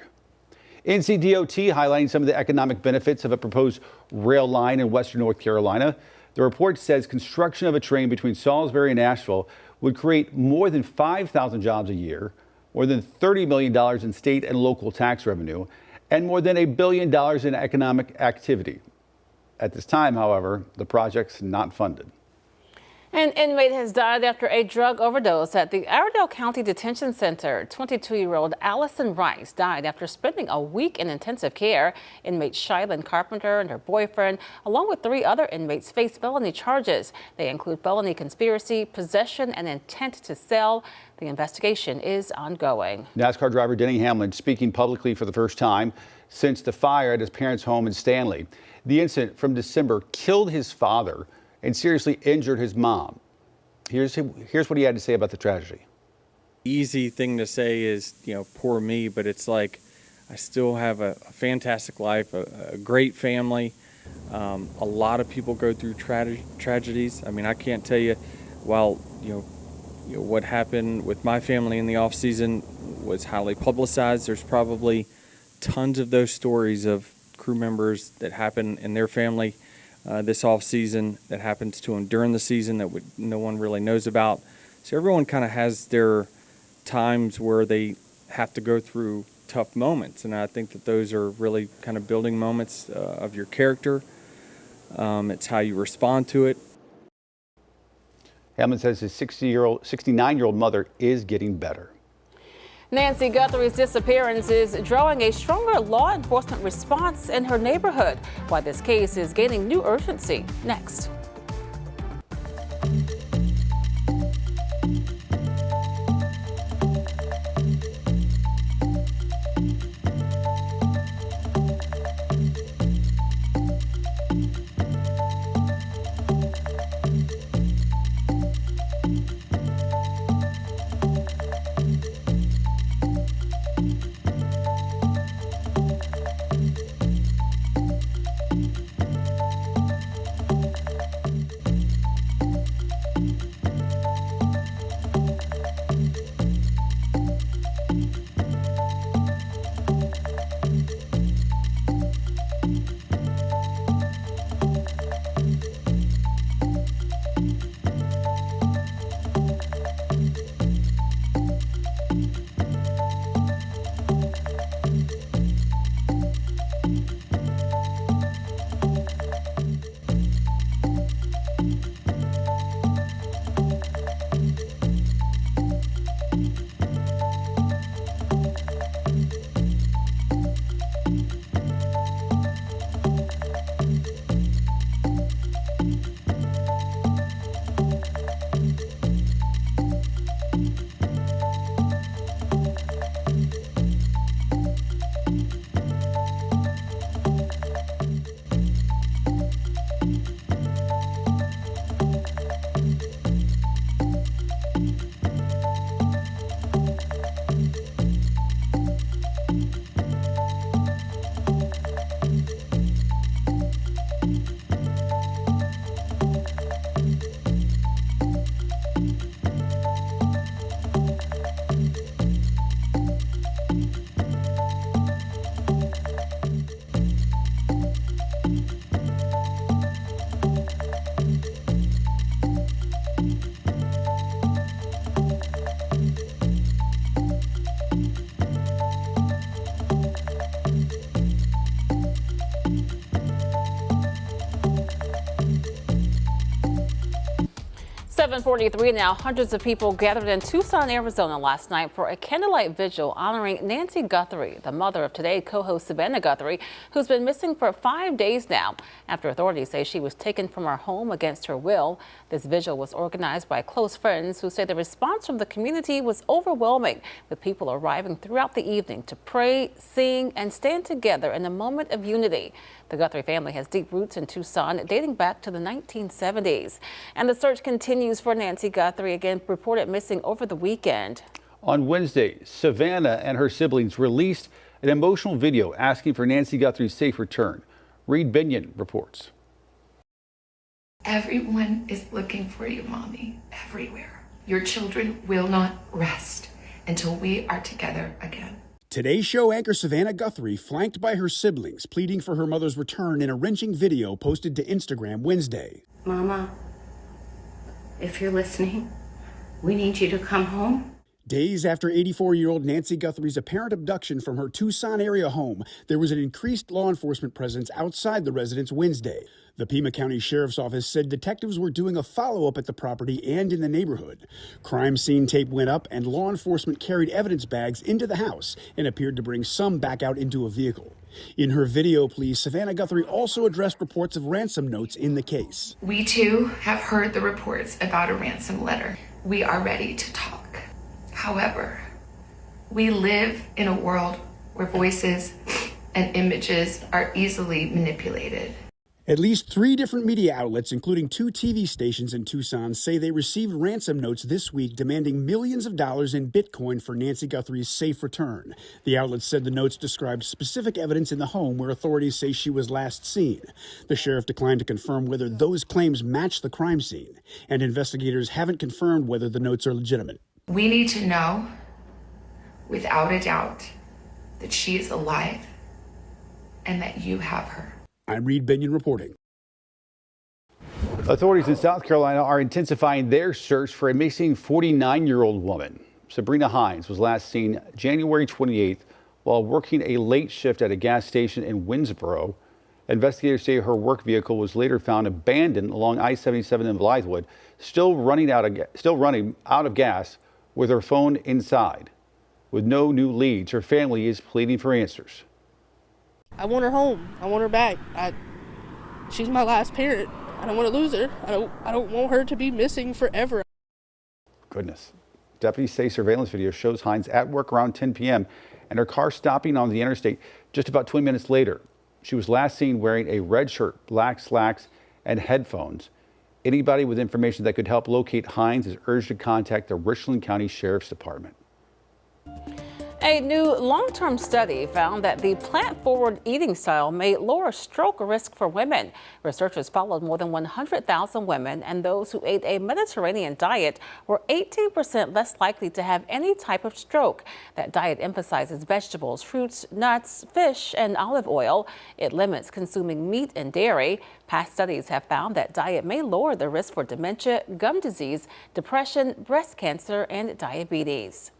NCDOT highlighting some of the economic benefits of a proposed rail line in western North Carolina. The report says construction of a train between Salisbury and Asheville would create more than 5,000 jobs a year, more than $30 million in state and local tax revenue, and more than $1 billion in economic activity. At this time, however, the project's not funded. An inmate has died after a drug overdose at the Iredell County Detention Center. 22-year-old Allison Rice died after spending a week in intensive care. Inmate Shylin Carpenter and her boyfriend, along with 3 other inmates, face felony charges. They include felony conspiracy, possession, and intent to sell. The investigation is ongoing. NASCAR driver Denny Hamlin speaking publicly for the first time since the fire at his parents' home in Stanley. The incident from December killed his father and seriously injured his mom. Here's what he had to say about the tragedy. Easy thing to say is, poor me, but it's like I still have a fantastic life, a great family. A lot of people go through tragedies. I mean, I can't tell you, while what happened with my family in the off season was highly publicized. There's probably tons of those stories of crew members that happen in their family this off season, that happens to them during the season that no one really knows about. So everyone kind of has their times where they have to go through tough moments, and I think that those are really kind of building moments of your character. It's how you respond to it. Hammond says his 69-year-old mother is getting better. Nancy Guthrie's disappearance is drawing a stronger law enforcement response in her neighborhood. Why this case is gaining new urgency. Next. .43 now. Hundreds of people gathered in Tucson, Arizona last night for a candlelight vigil honoring Nancy Guthrie, the mother of Today co-host Savannah Guthrie, who's been missing for 5 days now after authorities say she was taken from her home against her will. This vigil was organized by close friends who say the response from the community was overwhelming, with people arriving throughout the evening to pray, sing, and stand together in a moment of unity. The Guthrie family has deep roots in Tucson dating back to the 1970s. And the search continues for Nancy Guthrie, again reported missing over the weekend. On Wednesday, Savannah and her siblings released an emotional video asking for Nancy Guthrie's safe return. Reed Binion reports. Everyone is looking for you, Mommy, everywhere. Your children will not rest until we are together again. Today's show anchor Savannah Guthrie, flanked by her siblings, pleading for her mother's return in a wrenching video posted to Instagram Wednesday. Mama, if you're listening, we need you to come home. Days after 84-year-old Nancy Guthrie's apparent abduction from her Tucson area home, there was an increased law enforcement presence outside the residence Wednesday. The Pima County Sheriff's Office said detectives were doing a follow-up at the property and in the neighborhood. Crime scene tape went up and law enforcement carried evidence bags into the house and appeared to bring some back out into a vehicle. In her video plea, Savannah Guthrie also addressed reports of ransom notes in the case. We too have heard the reports about a ransom letter. We are ready to talk. However, we live in a world where voices and images are easily manipulated. At least 3 different media outlets, including 2 TV stations in Tucson, say they received ransom notes this week demanding millions of dollars in Bitcoin for Nancy Guthrie's safe return. The outlets said the notes described specific evidence in the home where authorities say she was last seen. The sheriff declined to confirm whether those claims match the crime scene, and investigators haven't confirmed whether the notes are legitimate. We need to know, without a doubt, that she is alive and that you have her. I'm Reed Binion reporting. Authorities in South Carolina are intensifying their search for a missing 49-year-old woman. Sabrina Hines was last seen January 28th while working a late shift at a gas station in Winnsboro. Investigators say her work vehicle was later found abandoned along I-77 in Blythewood, still running out of gas with her phone inside. With no new leads, her family is pleading for answers. I want her home. I want her back. She's my last parent. I don't want to lose her. I don't want her to be missing forever. Goodness. Deputies say surveillance video shows Hines at work around 10 p.m. and her car stopping on the interstate just about 20 minutes later. She was last seen wearing a red shirt, black slacks, and headphones. Anybody with information that could help locate Hines is urged to contact the Richland County Sheriff's Department. A new long-term study found that the plant-forward eating style may lower stroke risk for women. Researchers followed more than 100,000 women, and those who ate a Mediterranean diet were 18% less likely to have any type of stroke. That diet emphasizes vegetables, fruits, nuts, fish, and olive oil. It limits consuming meat and dairy. Past studies have found that diet may lower the risk for dementia, gum disease, depression, breast cancer, and diabetes.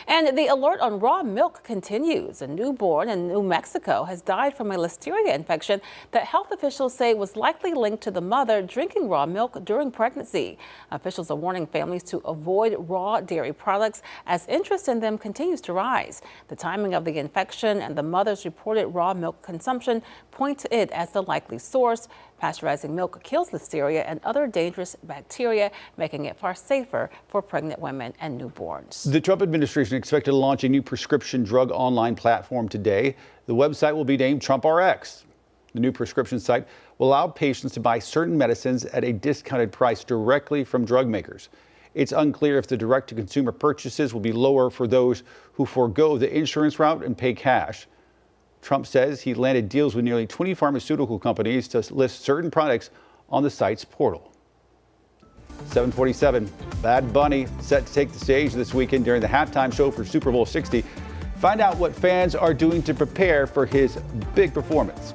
And the alert on raw milk continues. A newborn in New Mexico has died from a listeria infection that health officials say was likely linked to the mother drinking raw milk during pregnancy. Officials are warning families to avoid raw dairy products as interest in them continues to rise. The timing of the infection and the mother's reported raw milk consumption point to it as the likely source. Pasteurizing milk kills listeria and other dangerous bacteria, making it far safer for pregnant women and newborns. The Trump administration expected to launch a new prescription drug online platform today. The website will be named TrumpRx. The new prescription site will allow patients to buy certain medicines at a discounted price directly from drug makers. It's unclear if the direct-to-consumer purchases will be lower for those who forego the insurance route and pay cash. Trump says he landed deals with nearly 20 pharmaceutical companies to list certain products on the site's portal. 7:47, Bad Bunny set to take the stage this weekend during the halftime show for Super Bowl 60. Find out what fans are doing to prepare for his big performance.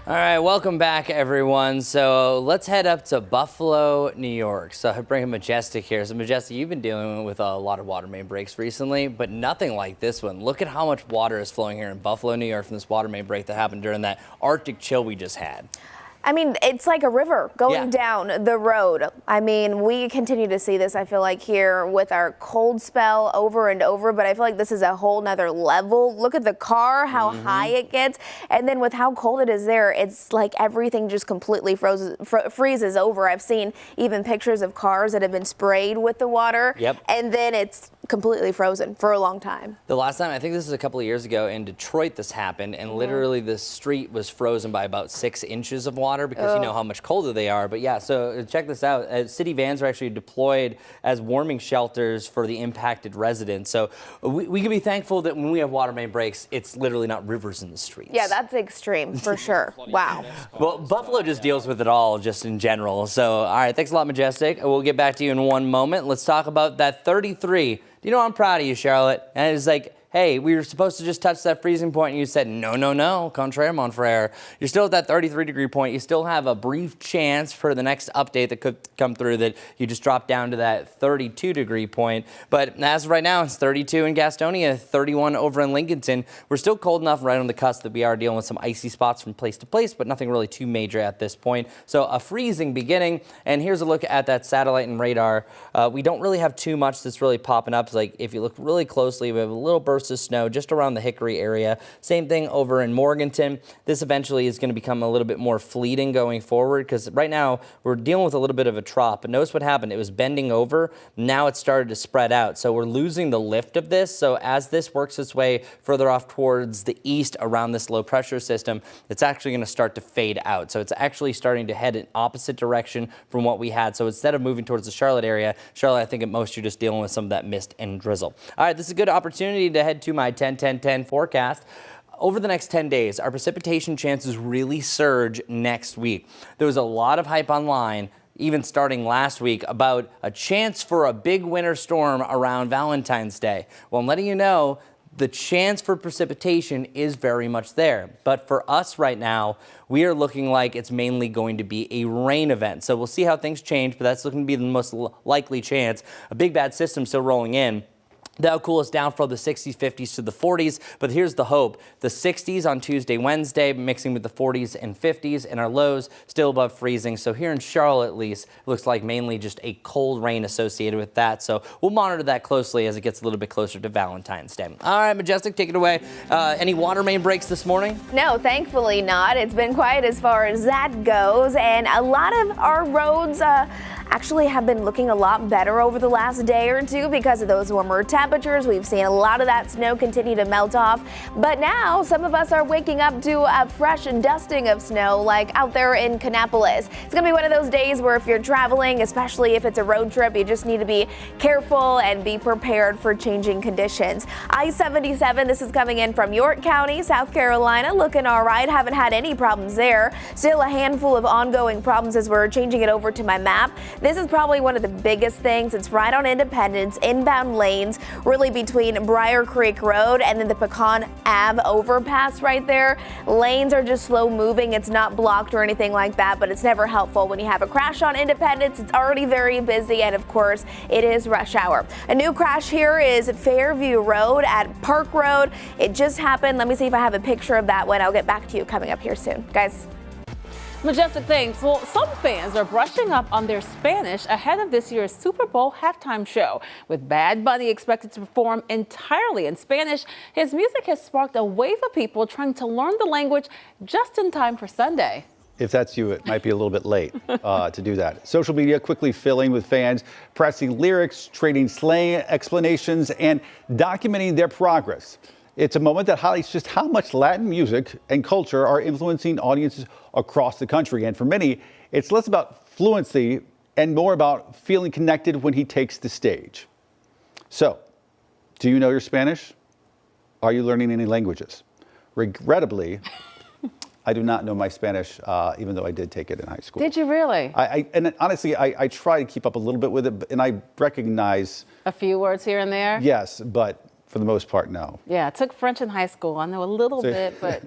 All right, welcome back, everyone. So let's head up to Buffalo, New York. So I bring Majestic here. So Majestic, you've been dealing with a lot of water main breaks recently, but nothing like this one. Look at how much water is flowing here in Buffalo, New York from this water main break that happened during that Arctic chill we just had. I mean, it's like a river going down the road. I mean, we continue to see this, I feel like, here with our cold spell over and over, but I feel like this is a whole nother level. Look at the car, how high it gets. And then with how cold it is there, it's like everything just completely freezes over. I've seen even pictures of cars that have been sprayed with the water. And then it's completely frozen for a long time. The last time, I think this is a couple of years ago, in Detroit this happened, and literally the street was frozen by about 6 inches of water because you know how much colder they are. But yeah, so check this out. City vans are actually deployed as warming shelters for the impacted residents. So we can be thankful that when we have water main breaks, it's literally not rivers in the streets. Yeah, that's extreme for sure. Wow. Well, Buffalo just deals with it all just in general. So, all right, thanks a lot, Majestic. We'll get back to you in one moment. Let's talk about that 33. You know, I'm proud of you, Charlotte. And it's like, hey, we were supposed to just touch that freezing point, and you said, no, no, no, contraire, mon frere. You're still at that 33-degree point. You still have a brief chance for the next update that could come through that you just drop down to that 32-degree point. But as of right now, it's 32 in Gastonia, 31 over in Lincolnton. We're still cold enough right on the cusp that we are dealing with some icy spots from place to place, but nothing really too major at this point. So a freezing beginning, and here's a look at that satellite and radar. We don't really have too much that's really popping up. It's like if you look really closely, we have a little burst of snow just around the Hickory area. Same thing over in Morganton. This eventually is going to become a little bit more fleeting going forward because right now we're dealing with a little bit of a trough. But notice what happened. It was bending over. Now it's started to spread out. So we're losing the lift of this. So as this works its way further off towards the east around this low pressure system, it's actually going to start to fade out. So it's actually starting to head in opposite direction from what we had. So instead of moving towards the Charlotte area, Charlotte, I think at most you're just dealing with some of that mist and drizzle. All right, this is a good opportunity to head to my 10-10-10 forecast. Over the next 10 days, our precipitation chances really surge next week. There was a lot of hype online, even starting last week, about a chance for a big winter storm around Valentine's Day. Well, I'm letting you know the chance for precipitation is very much there. But for us right now, we are looking like it's mainly going to be a rain event. So we'll see how things change, but that's looking to be the most likely chance. A big bad system still rolling in. That'll cool us down from the 60s, 50s to the 40s, but here's the hope. The 60s on Tuesday, Wednesday, mixing with the 40s and 50s, and our lows still above freezing. So here in Charlotte, at least, it looks like mainly just a cold rain associated with that. So we'll monitor that closely as it gets a little bit closer to Valentine's Day. All right, Majestic, take it away. Any water main breaks this morning? No, thankfully not. It's been quiet as far as that goes, and a lot of our roads actually have been looking a lot better over the last day or two because of those warmer temperatures. We've seen a lot of that snow continue to melt off, but now some of us are waking up to a fresh dusting of snow like out there in Kannapolis. It's gonna be one of those days where if you're traveling, especially if it's a road trip, you just need to be careful and be prepared for changing conditions. I-77, this is coming in from York County, South Carolina, looking all right. Haven't had any problems there. Still a handful of ongoing problems as we're changing it over to my map. This is probably one of the biggest things. It's right on Independence, inbound lanes, really between Briar Creek Road and then the Pecan Ave overpass right there. Lanes are just slow moving. It's not blocked or anything like that, but it's never helpful when you have a crash on Independence. It's already very busy, and of course, it is rush hour. A new crash here is Fairview Road at Park Road. It just happened. Let me see if I have a picture of that one. I'll get back to you coming up here soon. Guys. Majestic, thanks. Well, some fans are brushing up on their Spanish ahead of this year's Super Bowl halftime show. With Bad Bunny expected to perform entirely in Spanish, his music has sparked a wave of people trying to learn the language just in time for Sunday. If that's you, it might be a little bit late to do that. Social media quickly filling with fans pressing lyrics, trading slang explanations, and documenting their progress. It's a moment that highlights just how much Latin music and culture are influencing audiences across the country. And for many, it's less about fluency and more about feeling connected when he takes the stage. So, do you know your Spanish? Are you learning any languages? Regrettably, I do not know my Spanish, even though I did take it in high school. Did you really? And honestly, I try to keep up a little bit with it, and I recognize a few words here and there. Yes, but for the most part now. Yeah, I took French in high school. I know a little bit, but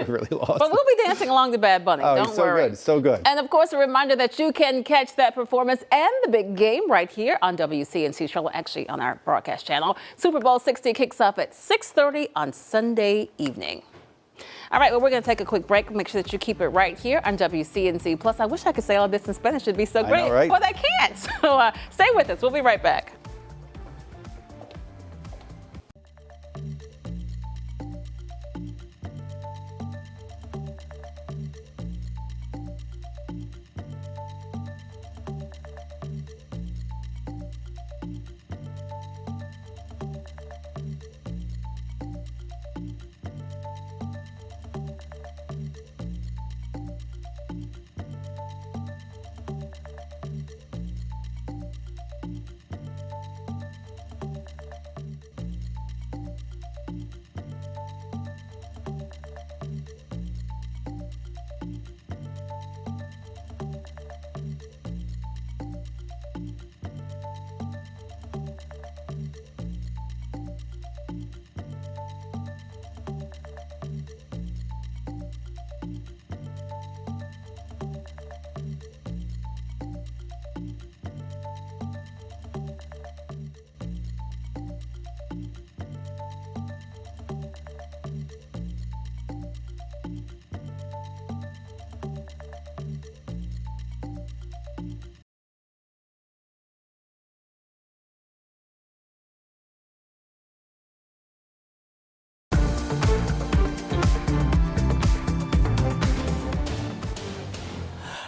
really lost. But we'll be dancing along to Bad Bunny. Oh, Don't he's so worry. good, so good. And of course, a reminder that you can catch that performance and the big game right here on WCNC Charlotte, actually on our broadcast channel. Super Bowl 60 kicks off at 6:30 on Sunday evening. All right, well, we're going to take a quick break. Make sure that you keep it right here on WCNC. Plus, I wish I could say all this in Spanish. It'd be so great. I know, right? But I can't. So stay with us. We'll be right back.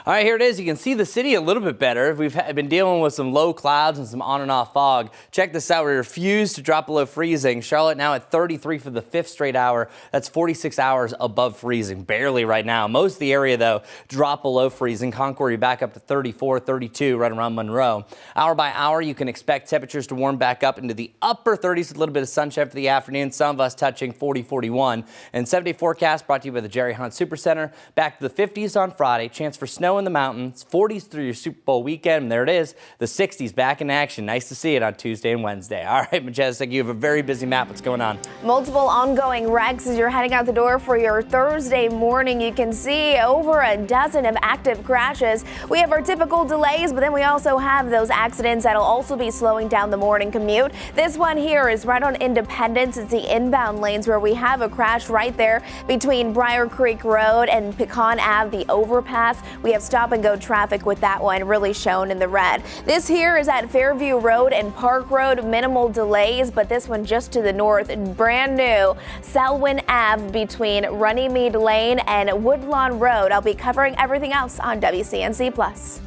All right, here it is. You can see the city a little bit better. We've been dealing with some low clouds and some on and off fog. Check this out. We refuse to drop below freezing. Charlotte now at 33 for the 5th straight hour. That's 46 hours above freezing, barely right now. Most of the area, though, drop below freezing. Concord, you're back up to 34, 32 right around Monroe. Hour by hour, you can expect temperatures to warm back up into the upper 30s with a little bit of sunshine for the afternoon. Some of us touching 40, 41. And 7-day forecast brought to you by the Jerry Hunt Supercenter. Back to the 50s on Friday. Chance for snow in the mountains, 40s through your Super Bowl weekend, and there it is, the 60s back in action. Nice to see it on Tuesday and Wednesday. All right, Majestic, you have a very busy map. What's going on? Multiple ongoing wrecks as you're heading out the door for your Thursday morning. You can see over a dozen of active crashes. We have our typical delays, but then we also have those accidents that'll also be slowing down the morning commute. This one here is right on Independence. It's the inbound lanes where we have a crash right there between Briar Creek Road and Pecan Ave, the overpass. We have stop and go traffic with that one really shown in the red. This here is at Fairview Road and Park Road. Minimal delays, but this one just to the north, brand new Selwyn Ave between Runnymede Lane and Woodlawn Road. I'll be covering everything else on WCNC Plus.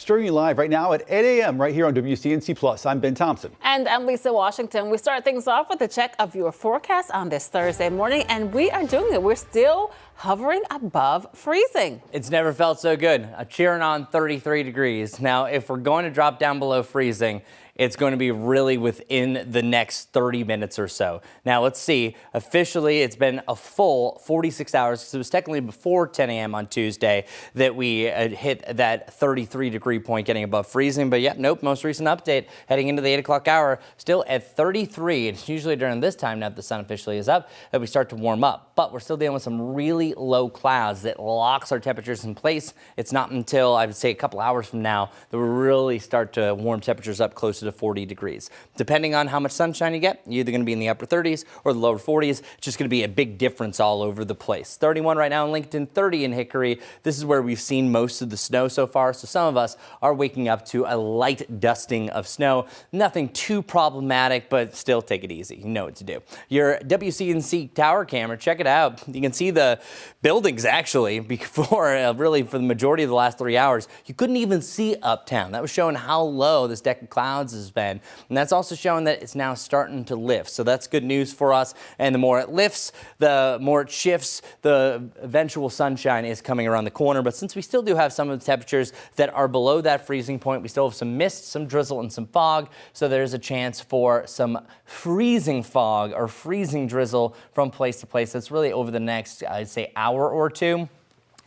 streaming live right now at 8 a.m. right here on WCNC Plus. I'm Ben Thompson. And I'm Lisa Washington. We start things off with a check of your forecast on this Thursday morning, and we are doing it. We're still hovering above freezing. It's never felt so good. Cheering on 33 degrees. Now, if we're going to drop down below freezing, it's going to be really within the next 30 minutes or so. Now, let's see. Officially, it's been a full 46 hours because it was technically before 10 a.m. on Tuesday that we hit that 33 degree point, getting above freezing. But yeah, nope, most recent update heading into the 8 o'clock hour, still at 33. It's usually during this time, now that the sun officially is up, that we start to warm up. But we're still dealing with some really low clouds that locks our temperatures in place. It's not until, I would say, a couple hours from now that we really start to warm temperatures up closer to 40 degrees. Depending on how much sunshine you get, you're either going to be in the upper 30s or the lower 40s. It's just going to be a big difference all over the place. 31 right now in Lincoln, 30 in Hickory. This is where we've seen most of the snow so far. So some of us are waking up to a light dusting of snow. Nothing too problematic, but still take it easy. You know what to do. Your WCNC tower camera, check it out. You can see the buildings actually before, really for the majority of the last 3 hours. You couldn't even see uptown. That was showing how low this deck of clouds has been. And that's also showing that it's now starting to lift. So that's good news for us. And the more it lifts, the more it shifts, the eventual sunshine is coming around the corner. But since we still do have some of the temperatures that are below that freezing point, we still have some mist, some drizzle, and some fog. So there's a chance for some freezing fog or freezing drizzle from place to place. That's really over the next, I'd say, hour or two.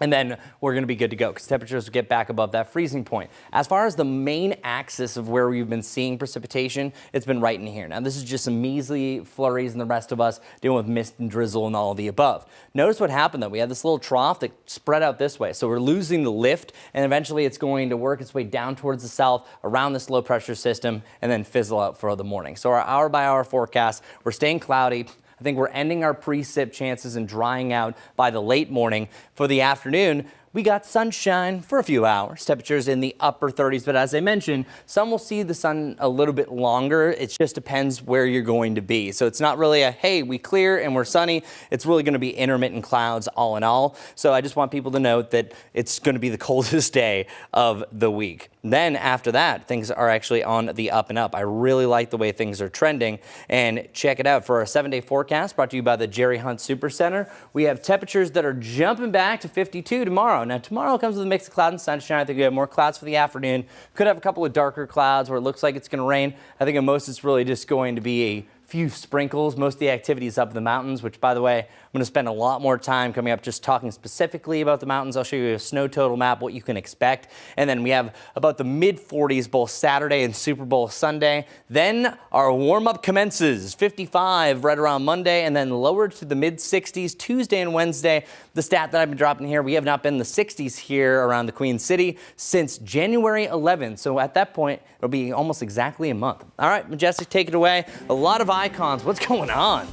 And then we're going to be good to go because temperatures will get back above that freezing point. As far as the main axis of where we've been seeing precipitation, it's been right in here. Now, this is just some measly flurries and the rest of us dealing with mist and drizzle and all of the above. Notice what happened, though. We had this little trough that spread out this way. So we're losing the lift, and eventually it's going to work its way down towards the south around this low pressure system and then fizzle out for the morning. So our hour-by-hour forecast, we're staying cloudy. I think we're ending our precip chances and drying out by the late morning. For the afternoon, we got sunshine for a few hours, temperatures in the upper 30s. But as I mentioned, some will see the sun a little bit longer. It just depends where you're going to be. So it's not really a, hey, we clear and we're sunny. It's really going to be intermittent clouds all in all. So I just want people to note that it's going to be the coldest day of the week. Then after that, things are actually on the up and up. I really like the way things are trending. And check it out for our 7-day forecast brought to you by the Jerry Hunt Super Center. We have temperatures that are jumping back to 52 tomorrow. Now, tomorrow comes with a mix of cloud and sunshine. I think we have more clouds for the afternoon. Could have a couple of darker clouds where it looks like it's going to rain. I think at most it's really just going to be a few sprinkles. Most of the activity is up in the mountains, which, by the way, I'm going to spend a lot more time coming up just talking specifically about the mountains. I'll show you a snow total map, what you can expect. And then we have about the mid-40s both Saturday and Super Bowl Sunday. Then our warm-up commences, 55 right around Monday, and then lowered to the mid-60s Tuesday and Wednesday. The stat that I've been dropping here, we have not been in the 60s here around the Queen City since January 11th. So at that point, it'll be almost exactly a month. All right, Majestic, take it away. A lot of icons. What's going on?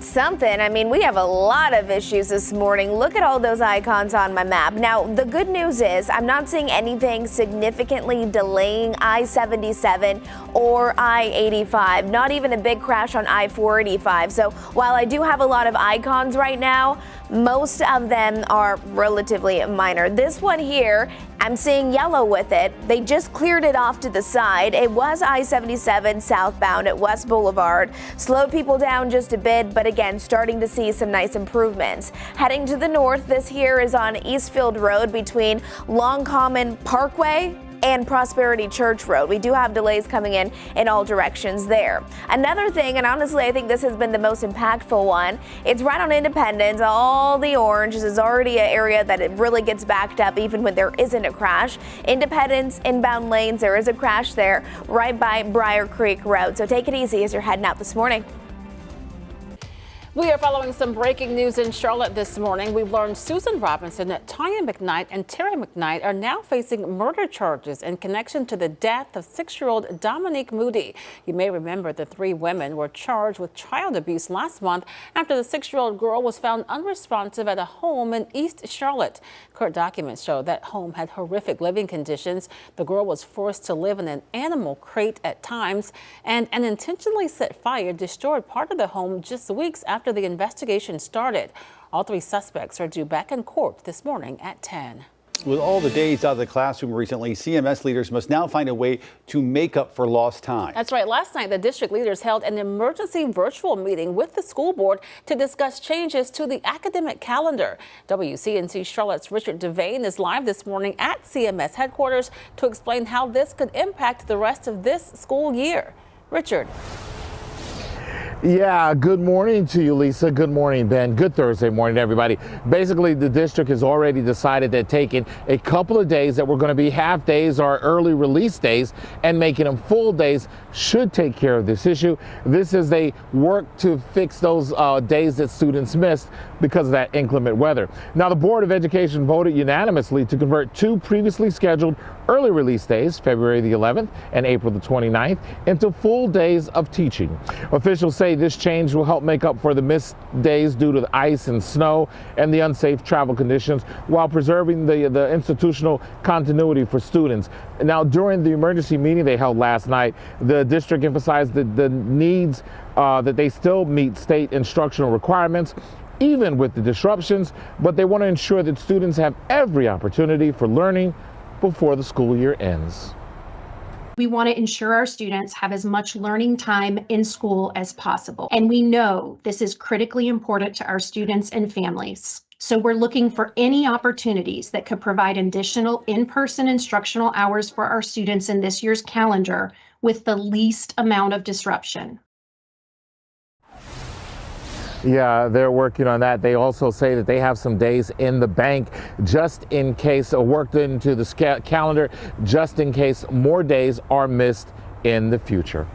Something. I mean, we have a lot of issues this morning. Look at all those icons on my map. Now, the good news is I'm not seeing anything significantly delaying I-77 or I-85, not even a big crash on I-485. So while I do have a lot of icons right now, most of them are relatively minor. This one here, I'm seeing yellow with it. They just cleared it off to the side. It was I-77 southbound at West Boulevard. Slowed people down just a bit, but again, starting to see some nice improvements. Heading to the north, this here is on Eastfield Road between Long Common Parkway and Prosperity Church Road. We do have delays coming in all directions there. Another thing, and honestly I think this has been the most impactful one, it's right on Independence. All the orange. This is already an area that it really gets backed up even when there isn't a crash. Independence inbound lanes, there is a crash there right by Briar Creek Road. So take it easy as you're heading out this morning. We are following some breaking news in Charlotte this morning. We've learned Susan Robinson, Tanya McKnight, and Terry McKnight are now facing murder charges in connection to the death of 6-year-old Dominique Moody. You may remember the 3 women were charged with child abuse last month after the 6-year-old girl was found unresponsive at a home in East Charlotte. Court documents show that home had horrific living conditions. The girl was forced to live in an animal crate at times, and an intentionally set fire destroyed part of the home just weeks after the investigation started. All 3 suspects are due back in court this morning at 10. With all the days out of the classroom recently, CMS leaders must now find a way to make up for lost time. That's right. Last night, the district leaders held an emergency virtual meeting with the school board to discuss changes to the academic calendar. WCNC Charlotte's Richard Devane is live this morning at CMS headquarters to explain how this could impact the rest of this school year. Richard. Yeah, good morning to you, Lisa. Good morning, Ben. Good Thursday morning, everybody. Basically, the district has already decided that taking a couple of days that were going to be half days or early release days and making them full days should take care of this issue. This is they work to fix those days that students missed because of that inclement weather. Now, the Board of Education voted unanimously to convert two previously scheduled early release days, February the 11th and April the 29th, into full days of teaching. Officials say this change will help make up for the missed days due to the ice and snow and the unsafe travel conditions while preserving the institutional continuity for students. Now, during the emergency meeting they held last night, the district emphasized the needs that they still meet state instructional requirements even with the disruptions, but they want to ensure that students have every opportunity for learning before the school year ends. We want to ensure our students have as much learning time in school as possible. And we know this is critically important to our students and families. So we're looking for any opportunities that could provide additional in-person instructional hours for our students in this year's calendar with the least amount of disruption. Yeah, they're working on that. They also say that they have some days in the bank just in case, worked into the calendar, just in case more days are missed in the future.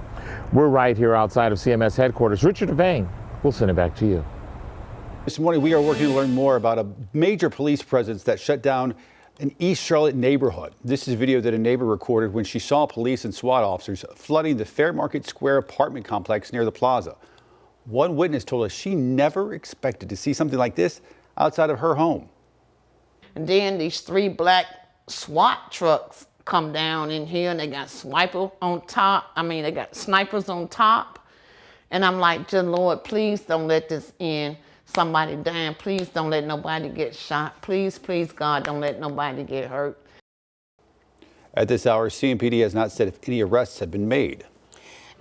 We're right here outside of CMS headquarters. Richard Devane, we'll send it back to you. This morning, we are working to learn more about a major police presence that shut down an East Charlotte neighborhood. This is video that a neighbor recorded when she saw police and SWAT officers flooding the Fair Market Square apartment complex near the plaza. One witness told us she never expected to see something like this outside of her home. And then these three black SWAT trucks come down in here and they got snipers on top. They got snipers on top. And I'm like, dear Lord, please don't let this end. Somebody dying. Please don't let nobody get shot. Please, please, God, don't let nobody get hurt. At this hour, CMPD has not said if any arrests have been made.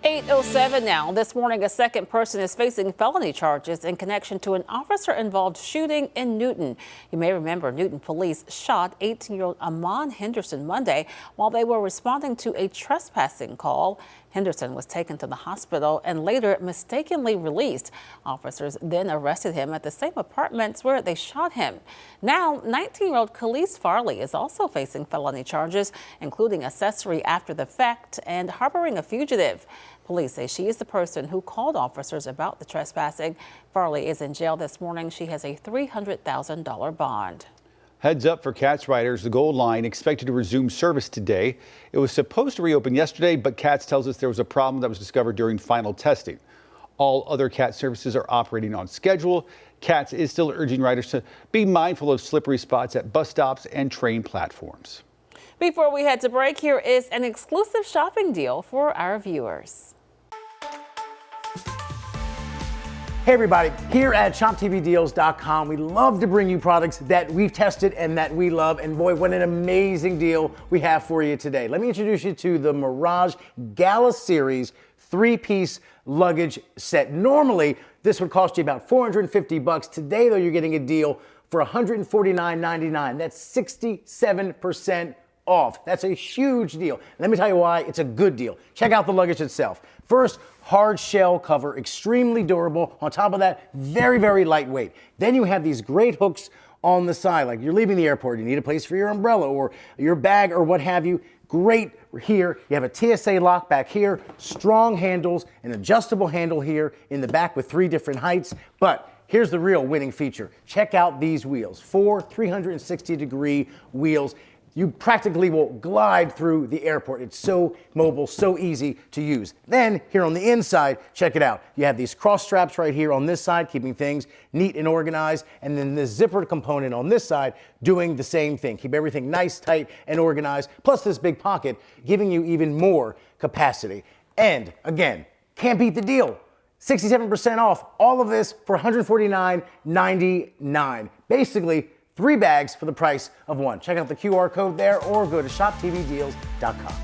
8:07 now. This morning, a second person is facing felony charges in connection to an officer-involved shooting in Newton. You may remember Newton police shot 18-year-old Amon Henderson Monday while they were responding to a trespassing call. Henderson was taken to the hospital and later mistakenly released. Officers then arrested him at the same apartments where they shot him. Now, 19-year-old Khalees Farley is also facing felony charges, including accessory after the fact and harboring a fugitive. Police say she is the person who called officers about the trespassing. Farley is in jail this morning. She has a $300,000 bond. Heads up for CATS riders, the Gold Line expected to resume service today. It was supposed to reopen yesterday, but CATS tells us there was a problem that was discovered during final testing. All other CATS services are operating on schedule. CATS is still urging riders to be mindful of slippery spots at bus stops and train platforms. Before we head to break, here is an exclusive shopping deal for our viewers. Hey everybody, here at ShopTVDeals.com, we love to bring you products that we've tested and that we love, and boy, what an amazing deal we have for you today. Let me introduce you to the Mirage Gala Series 3-piece luggage set. Normally, this would cost you about $450. Today, though, you're getting a deal for $149.99. That's 67% off. That's a huge deal. Let me tell you why it's a good deal. Check out the luggage itself. First, hard shell cover, extremely durable. On top of that, very, very lightweight. Then you have these great hooks on the side, like you're leaving the airport, you need a place for your umbrella or your bag or what have you. Great here. You have a TSA lock back here, strong handles, an adjustable handle here in the back with 3 different heights. But here's the real winning feature. Check out these wheels, 4 360-degree wheels. You practically will glide through the airport. It's so mobile, so easy to use. Then here on the inside, check it out. You have these cross straps right here on this side, keeping things neat and organized. And then the zipper component on this side doing the same thing. Keep everything nice, tight, and organized. Plus this big pocket giving you even more capacity. And again, can't beat the deal. 67% off all of this for $149.99. Basically, 3 bags for the price of 1. Check out the QR code there or go to shoptvdeals.com.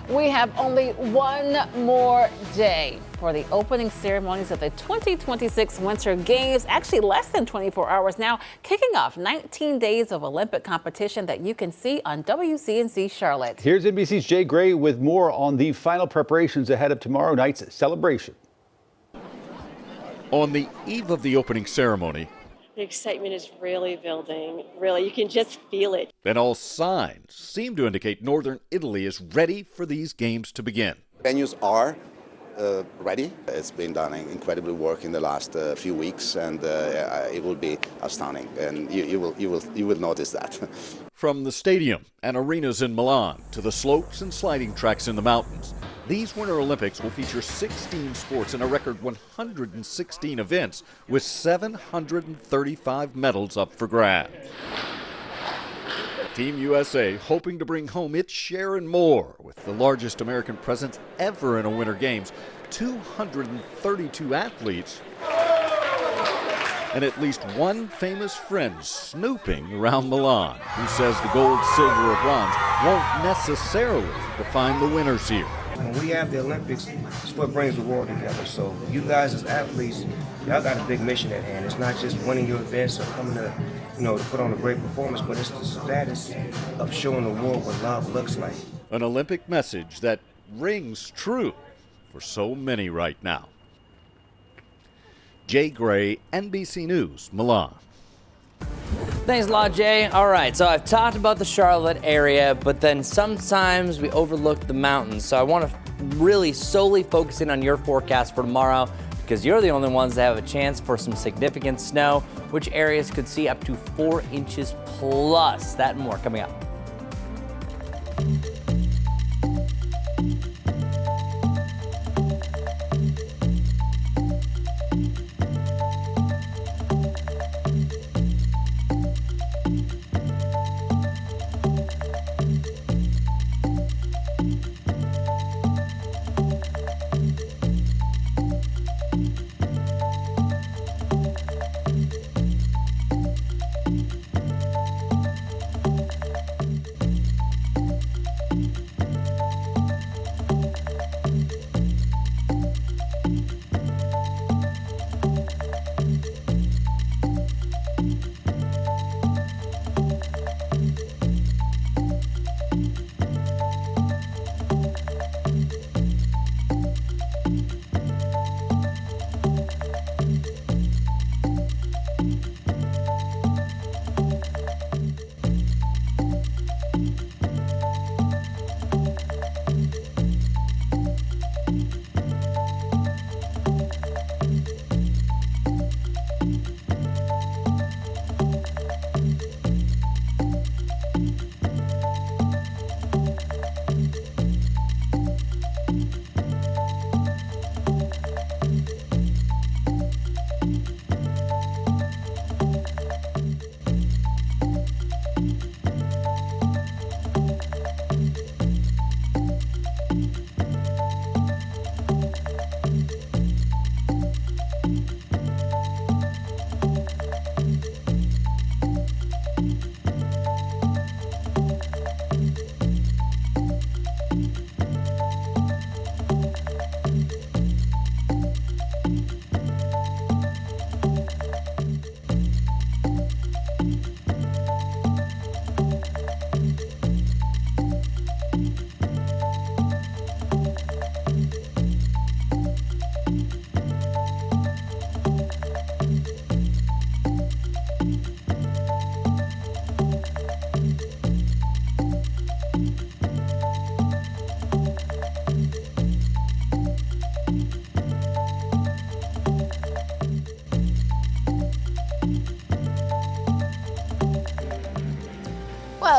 We have only one more day for the opening ceremonies of the 2026 Winter Games. Actually, less than 24 hours now, kicking off 19 days of Olympic competition that you can see on WCNC Charlotte. Here's NBC's Jay Gray with more on the final preparations ahead of tomorrow night's celebration. On the eve of the opening ceremony, the excitement is really building. Really, you can just feel it. and all signs seem to indicate northern Italy is ready for these games to begin. Venues are ready. It's been done incredible work in the last few weeks, and it will be astounding. And you will notice that. From the stadium and arenas in Milan to the slopes and sliding tracks in the mountains, these Winter Olympics will feature 16 sports and a record 116 events with 735 medals up for grabs. Team USA hoping to bring home its share and more with the largest American presence ever in a Winter Games, 232 athletes, and at least one famous friend snooping around Milan who says the gold, silver, or bronze won't necessarily define the winners here. When we have the Olympics, it's what brings the world together. So you guys as athletes, y'all got a big mission at hand. It's not just winning your events or coming to, to put on a great performance, but it's the status of showing the world what love looks like. An Olympic message that rings true for so many right now. Jay Gray, NBC News, Milan. Thanks a lot, Jay. All right, so I've talked about the Charlotte area, but then sometimes we overlook the mountains. So I want to really solely focus in on your forecast for tomorrow because you're the only ones that have a chance for some significant snow, which areas could see up to 4 inches plus. That and more coming up.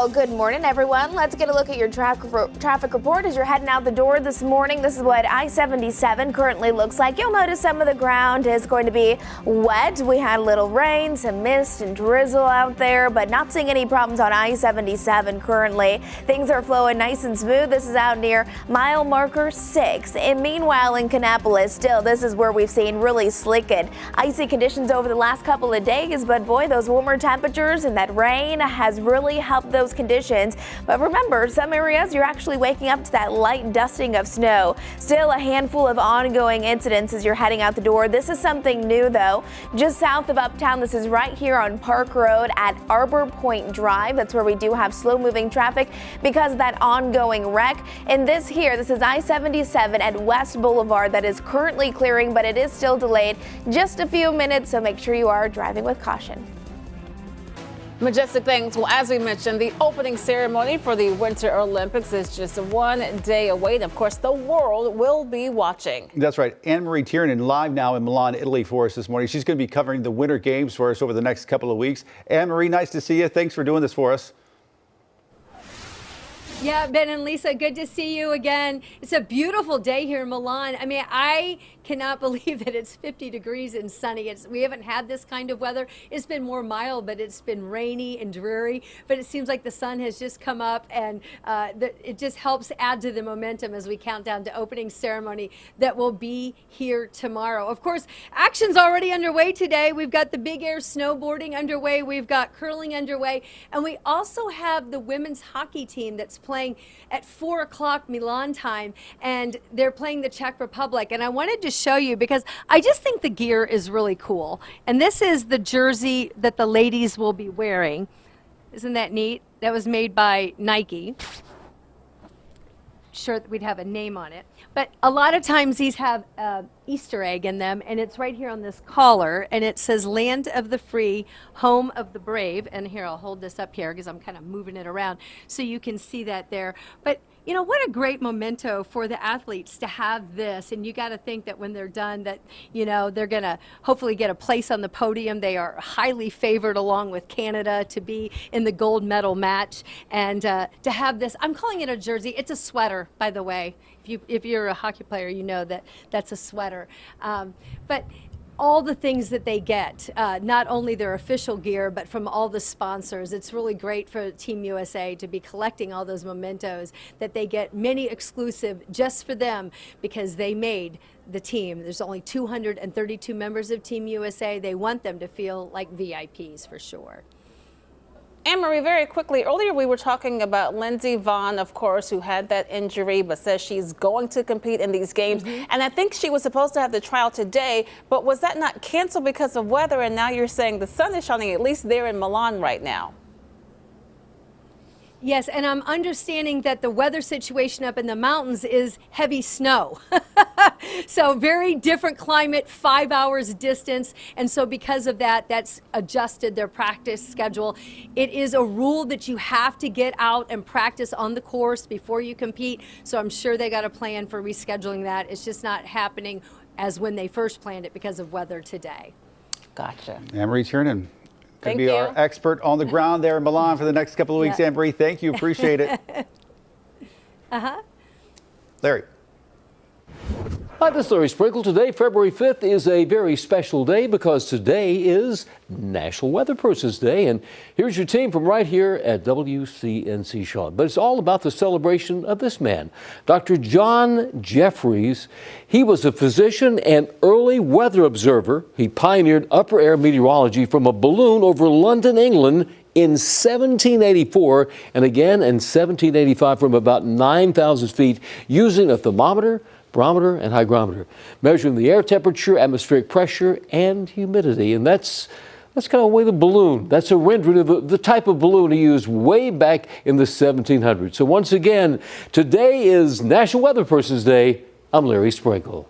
Well, good morning, everyone. Let's get a look at your traffic report as you're heading out the door this morning. This is what I-77 currently looks like. You'll notice some of the ground is going to be wet. We had a little rain, some mist and drizzle out there, but not seeing any problems on I-77 currently. Things are flowing nice and smooth. This is out near mile marker 6. And meanwhile, in Kannapolis, still, this is where we've seen really slick and icy conditions over the last couple of days. But boy, those warmer temperatures and that rain has really helped those conditions. But remember, some areas you're actually waking up to that light dusting of snow. Still a handful of ongoing incidents as you're heading out the door. This is something new though. Just south of Uptown, this is right here on Park Road at Arbor Point Drive. That's where we do have slow moving traffic because of that ongoing wreck. And this is I-77 at West Boulevard that is currently clearing, but it is still delayed just a few minutes, so make sure you are driving with caution. Majestic things. Well, as we mentioned, the opening ceremony for the Winter Olympics is just 1 day away. And of course, the world will be watching. That's right. Anne-Marie Tiernan live now in Milan, Italy for us this morning. She's going to be covering the Winter Games for us over the next couple of weeks. Anne-Marie, nice to see you. Thanks for doing this for us. Yeah, Ben and Lisa, good to see you again. It's a beautiful day here in Milan. I mean, I cannot believe that it's 50 degrees and sunny. We haven't had this kind of weather. It's been more mild, but it's been rainy and dreary. But it seems like the sun has just come up, and it just helps add to the momentum as we count down to opening ceremony that will be here tomorrow. Of course, action's already underway today. We've got the big air snowboarding underway. We've got curling underway. And we also have the women's hockey team that's playing at 4 o'clock Milan time, and they're playing the Czech Republic. And I wanted to show you because I just think the gear is really cool. And this is the jersey that the ladies will be wearing. Isn't that neat? That was made by Nike. Sure that we'd have a name on it. But a lot of times these have Easter egg in them, and it's right here on this collar, and it says Land of the Free, Home of the Brave. And here, I'll hold this up here because I'm kind of moving it around so you can see that there. But you know, what a great memento for the athletes to have this. And you got to think that when they're done that, you know, they're going to hopefully get a place on the podium. They are highly favored along with Canada to be in the gold medal match. And to have this, I'm calling it a jersey. It's a sweater, by the way. If you're a hockey player, you know that that's a sweater. But all the things that they get, not only their official gear, but from all the sponsors. It's really great for Team USA to be collecting all those mementos that they get, many exclusive just for them because they made the team. There's only 232 members of Team USA. They want them to feel like VIPs for sure. Anne-Marie, very quickly, earlier we were talking about Lindsey Vonn, of course, who had that injury but says she's going to compete in these games. And I think she was supposed to have the trial today, but was that not canceled because of weather? And now you're saying the sun is shining, at least there in Milan right now. Yes, and I'm understanding that the weather situation up in the mountains is heavy snow. So very different climate, 5 hours distance. And so because of that, that's adjusted their practice schedule. It is a rule that you have to get out and practice on the course before you compete. So I'm sure they got a plan for rescheduling that. It's just not happening as when they first planned it because of weather today. Gotcha. Anne-Marie Tiernan. Could Thank be you. our expert on the ground there in Milan for the next couple of weeks. Yeah. Anne-Marie, thank you. Appreciate it. Larry. Hi, this is Larry Sprinkle. Today, February 5th, is a very special day because today is National Weather Person's Day. And here's your team from right here at WCNC Charlotte. But it's all about the celebration of this man, Dr. John Jeffries. He was a physician and early weather observer. He pioneered upper air meteorology from a balloon over London, England in 1784 and again in 1785 from about 9,000 feet using a thermometer, barometer, and hygrometer, measuring the air temperature, atmospheric pressure, and humidity. And that's kind of way the balloon. That's a rendering of the type of balloon he used way back in the 1700s. So once again, today is National Weather Person's Day. I'm Larry Sprinkle.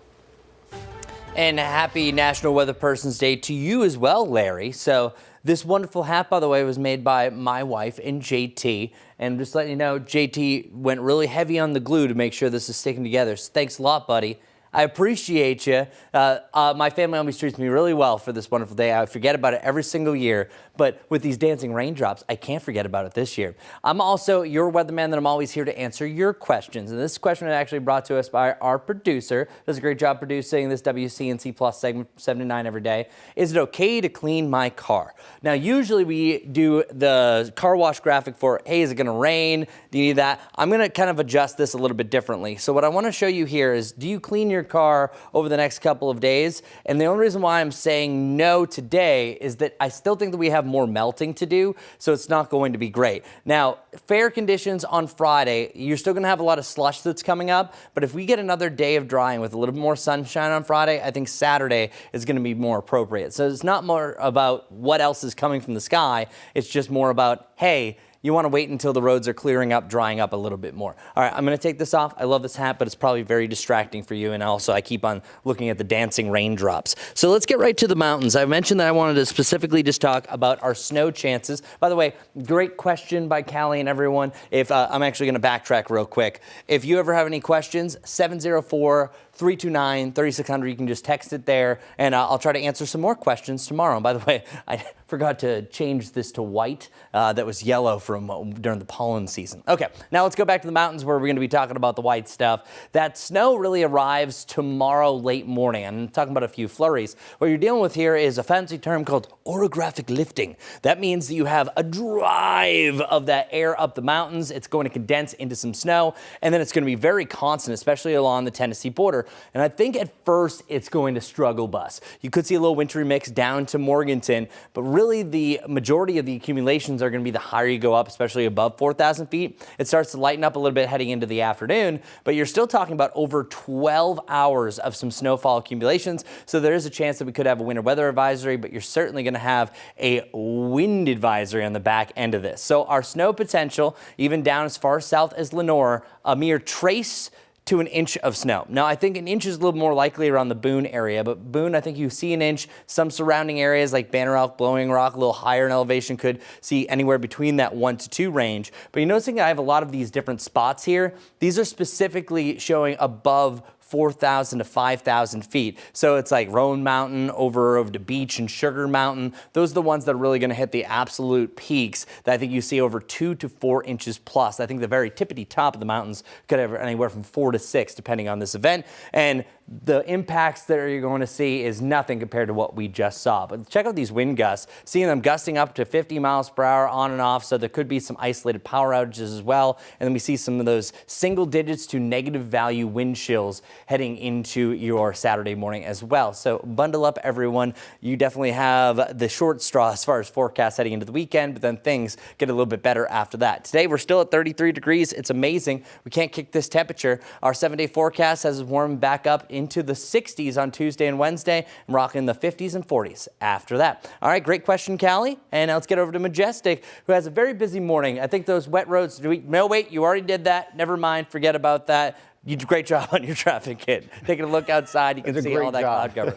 And happy National Weather Person's Day to you as well, Larry. So this wonderful hat, by the way, was made by my wife and JT. And just letting you know, JT went really heavy on the glue to make sure this is sticking together. So thanks a lot, buddy. I appreciate you. My family always treats me really well for this wonderful day. I forget about it every single year, but with these dancing raindrops, I can't forget about it this year. I'm also your weatherman that I'm always here to answer your questions. And this question is actually brought to us by our producer. Does a great job producing this WCNC Plus segment 79 every day. Is it okay to clean my car? Now, usually we do the car wash graphic for, hey, is it going to rain? Do you need that? I'm going to kind of adjust this a little bit differently. So what I want to show you here is, do you clean your car over the next couple of days? And the only reason why I'm saying no today is that I still think that we have more melting to do, so it's not going to be great. Now, fair conditions on Friday, you're still going to have a lot of slush that's coming up, but if we get another day of drying with a little bit more sunshine on Friday, I think Saturday is going to be more appropriate. So it's not more about what else is coming from the sky, it's just more about, hey, you want to wait until the roads are clearing up, drying up a little bit more. All right, I'm going to take this off. I love this hat, but it's probably very distracting for you. And also, I keep on looking at the dancing raindrops. So let's get right to the mountains. I mentioned that I wanted to specifically just talk about our snow chances. By the way, great question by Callie and everyone. If I'm actually going to backtrack real quick. If you ever have any questions, 704-329-3600. You can just text it there, and I'll try to answer some more questions tomorrow. And by the way, I forgot to change this to white. That was yellow from during the pollen season. Okay, now let's go back to the mountains where we're going to be talking about the white stuff. That snow really arrives tomorrow late morning. I'm talking about a few flurries. What you're dealing with here is a fancy term called orographic lifting. That means that you have a drive of that air up the mountains. It's going to condense into some snow, and then it's going to be very constant, especially along the Tennessee border. And I think at first it's going to struggle bus. You could see a little wintry mix down to Morganton, but really the majority of the accumulations are going to be the higher you go up, especially above 4,000 feet. It starts to lighten up a little bit heading into the afternoon, but you're still talking about over 12 hours of some snowfall accumulations. So there is a chance that we could have a winter weather advisory, but you're certainly going to have a wind advisory on the back end of this. So our snow potential, even down as far south as Lenore, a mere trace to an inch of snow. Now, I think an inch is a little more likely around the Boone area, but Boone, I think you see an inch. Some surrounding areas like Banner Elk, Blowing Rock, a little higher in elevation, could see anywhere between that 1 to 2 range. But you're noticing I have a lot of these different spots here. These are specifically showing above 4,000 to 5,000 feet. So it's like Roan Mountain over the beach and Sugar Mountain. Those are the ones that are really going to hit the absolute peaks that I think you see over 2 to 4 inches plus. I think the very tippity top of the mountains could have anywhere from 4 to 6 depending on this event. And the impacts that you're going to see is nothing compared to what we just saw. But check out these wind gusts, seeing them gusting up to 50 miles per hour on and off. So there could be some isolated power outages as well. And then we see some of those single digits to negative value wind chills heading into your Saturday morning as well. So bundle up, everyone. You definitely have the short straw as far as forecast heading into the weekend, but then things get a little bit better after that. Today, we're still at 33 degrees. It's amazing. We can't kick this temperature. Our 7-day forecast has warmed back up into the 60s on Tuesday and Wednesday, and rocking the 50s and 40s after that. All right, great question, Callie. And now let's get over to Majestic, who has a very busy morning. I think those wet roads, no, wait, you already did that. Never mind, forget about that. You did a great job on your traffic kit. Taking a look outside, you can see all that cloud cover.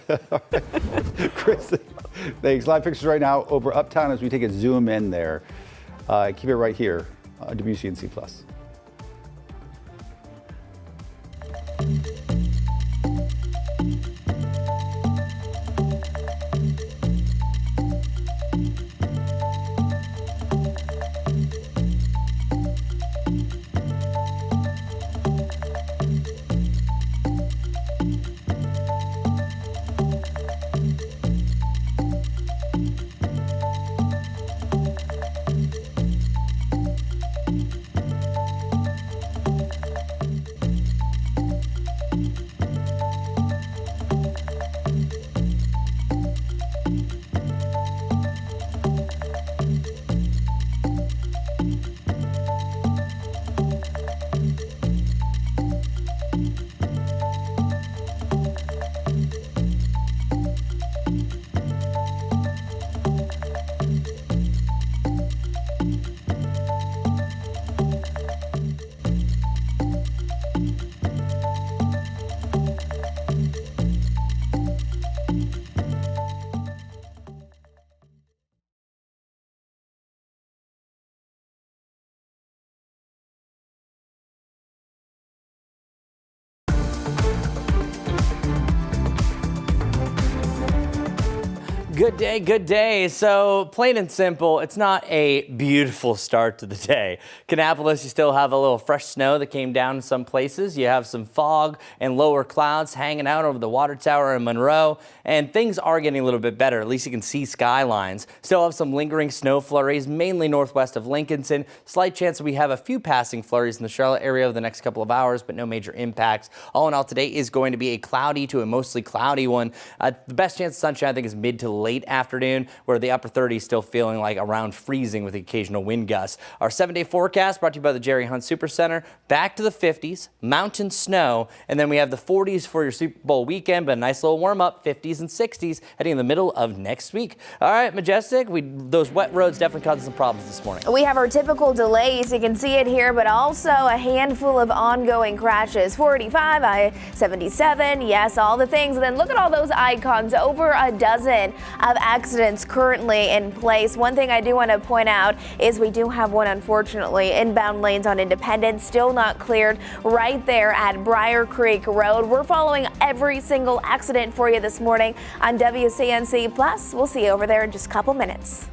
Chris, thanks. Live pictures right now over Uptown as we take a zoom in there. Keep it right here, WCNC Plus. Good day, good day. So plain and simple, it's not a beautiful start to the day. Kannapolis, you still have a little fresh snow that came down in some places. You have some fog and lower clouds hanging out over the water tower in Monroe, and things are getting a little bit better. At least you can see skylines. Still have some lingering snow flurries, mainly northwest of Lincolnton. Slight chance that we have a few passing flurries in the Charlotte area over the next couple of hours, but no major impacts. All in all, today is going to be a cloudy to a mostly cloudy one. The best chance of sunshine, I think, is mid to late afternoon, where the upper 30s still feeling like around freezing with the occasional wind gusts. Our 7-day forecast brought to you by the Jerry Hunt Super Center. Back to the 50s, mountain snow, and then we have the 40s for your Super Bowl weekend, but a nice little warm up, 50s and 60s heading in the middle of next week. All right, Majestic, those wet roads definitely caused some problems this morning. We have our typical delays. You can see it here, but also a handful of ongoing crashes. 485, I-77, yes, all the things. And then look at all those icons, over a dozen of accidents currently in place. One thing I do want to point out is we do have one, unfortunately, inbound lanes on Independence still not cleared right there at Briar Creek Road. We're following every single accident for you this morning on WCNC Plus. We'll see you over there in just a couple minutes.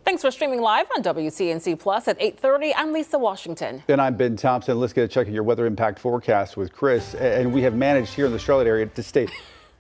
Thanks for streaming live on WCNC Plus at 8:30. I'm Lisa Washington. And I'm Ben Thompson. Let's get a check of your weather impact forecast with Chris. And we have managed here in the Charlotte area to stay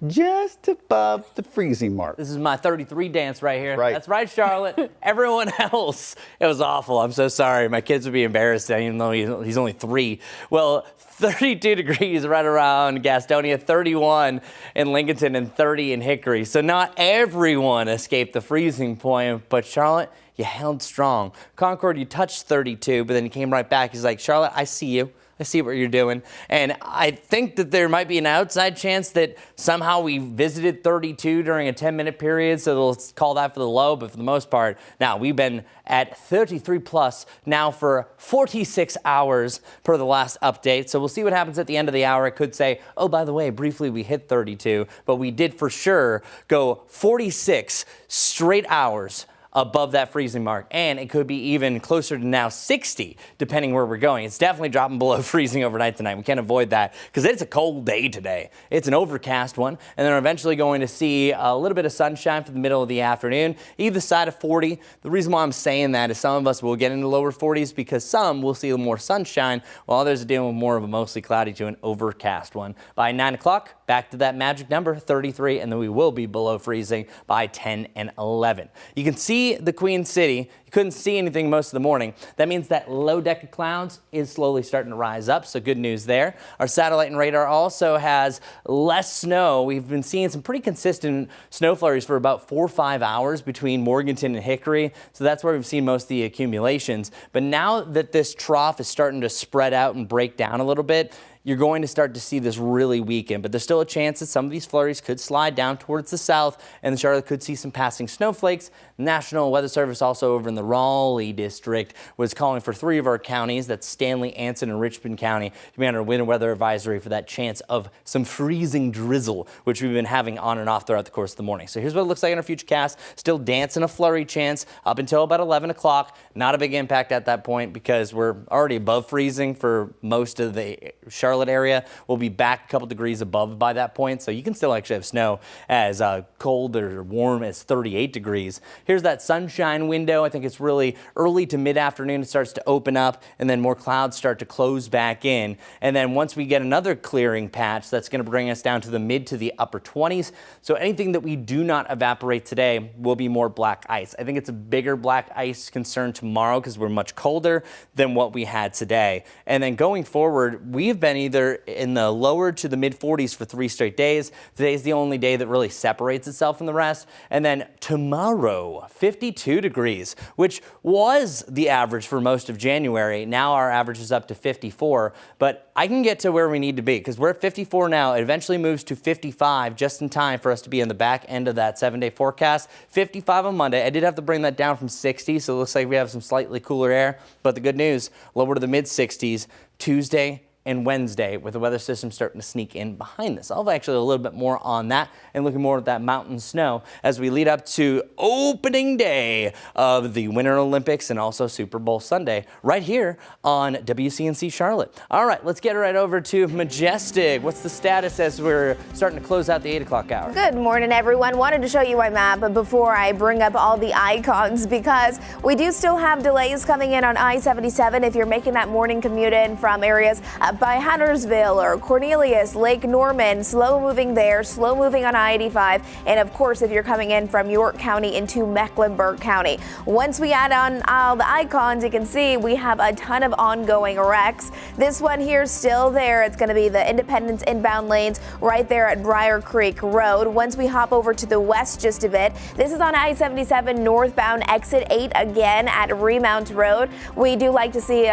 just above the freezing mark. This is my 33 dance right here. Right. That's right, Charlotte. Everyone else, it was awful. I'm so sorry. My kids would be embarrassed, even though he's only 3. Well, 32 degrees right around Gastonia, 31 in Lincolnton, and 30 in Hickory. So not everyone escaped the freezing point, but Charlotte, you held strong. Concord, you touched 32, but then you came right back. He's like, Charlotte, I see you. I see what you're doing. And I think that there might be an outside chance that somehow we visited 32 during a 10-minute period, so they'll call that for the low. But for the most part, now we've been at 33 plus now for 46 hours per the last update. So we'll see what happens at the end of the hour. It could say, oh, by the way, briefly we hit 32, but we did for sure go 46 straight hours above that freezing mark, and it could be even closer to now 60, depending where we're going. It's definitely dropping below freezing overnight tonight. We can't avoid that because it's a cold day today. It's an overcast one, and then we're eventually going to see a little bit of sunshine for the middle of the afternoon, either side of 40. The reason why I'm saying that is some of us will get into lower 40s because some will see more sunshine, while others are dealing with more of a mostly cloudy to an overcast one. By 9 o'clock, back to that magic number 33, and then we will be below freezing by 10 and 11. You can see the Queen City. You couldn't see anything most of the morning. That means that low deck of clouds is slowly starting to rise up, so good news there. Our satellite and radar also has less snow. We've been seeing some pretty consistent snow flurries for about 4 or 5 hours between Morganton and Hickory, so that's where we've seen most of the accumulations. But now that this trough is starting to spread out and break down a little bit, you're going to start to see this really weaken, but there's still a chance that some of these flurries could slide down towards the south, and Charlotte could see some passing snowflakes. National Weather Service also over in the Raleigh district was calling for 3 of our counties, that's Stanley, Anson, and Richmond County, to be under winter weather advisory for that chance of some freezing drizzle, which we've been having on and off throughout the course of the morning. So here's what it looks like in our futurecast. Still dancing a flurry chance up until about 11 o'clock. Not a big impact at that point because we're already above freezing for most of the Charlotte area. We'll be back a couple degrees above by that point, so you can still actually have snow as cold or warm as 38 degrees. Here's that sunshine window. I think it's really early to mid-afternoon. It starts to open up, and then more clouds start to close back in. And then once we get another clearing patch, that's going to bring us down to the mid to the upper 20s. So anything that we do not evaporate today will be more black ice. I think it's a bigger black ice concern tomorrow because we're much colder than what we had today. And then going forward, we've been either in the lower to the mid 40s for 3 straight days. Today's the only day that really separates itself from the rest. And then tomorrow, 52 degrees, which was the average for most of January. Now our average is up to 54, but I can get to where we need to be because we're at 54 now. It eventually moves to 55 just in time for us to be in the back end of that 7-day forecast. 55 on Monday. I did have to bring that down from 60, so it looks like we have some slightly cooler air, but the good news, lower to the mid 60s Tuesday and Wednesday with the weather system starting to sneak in behind this. I'll have actually a little bit more on that and looking more at that mountain snow as we lead up to opening day of the Winter Olympics and also Super Bowl Sunday right here on WCNC Charlotte. All right, let's get right over to Majestic. What's the status as we're starting to close out the 8 o'clock hour? Good morning, everyone. Wanted to show you my map before I bring up all the icons because we do still have delays coming in on I-77 if you're making that morning commute in from areas by Huntersville or Cornelius, Lake Norman, slow moving there, slow moving on I-85, and of course if you're coming in from York County into Mecklenburg County. Once we add on all the icons, you can see we have a ton of ongoing wrecks. This one here is still there. It's going to be the Independence inbound lanes right there at Briar Creek Road. Once we hop over to the west just a bit, this is on I-77 northbound exit 8 again at Remount Road. We do like to see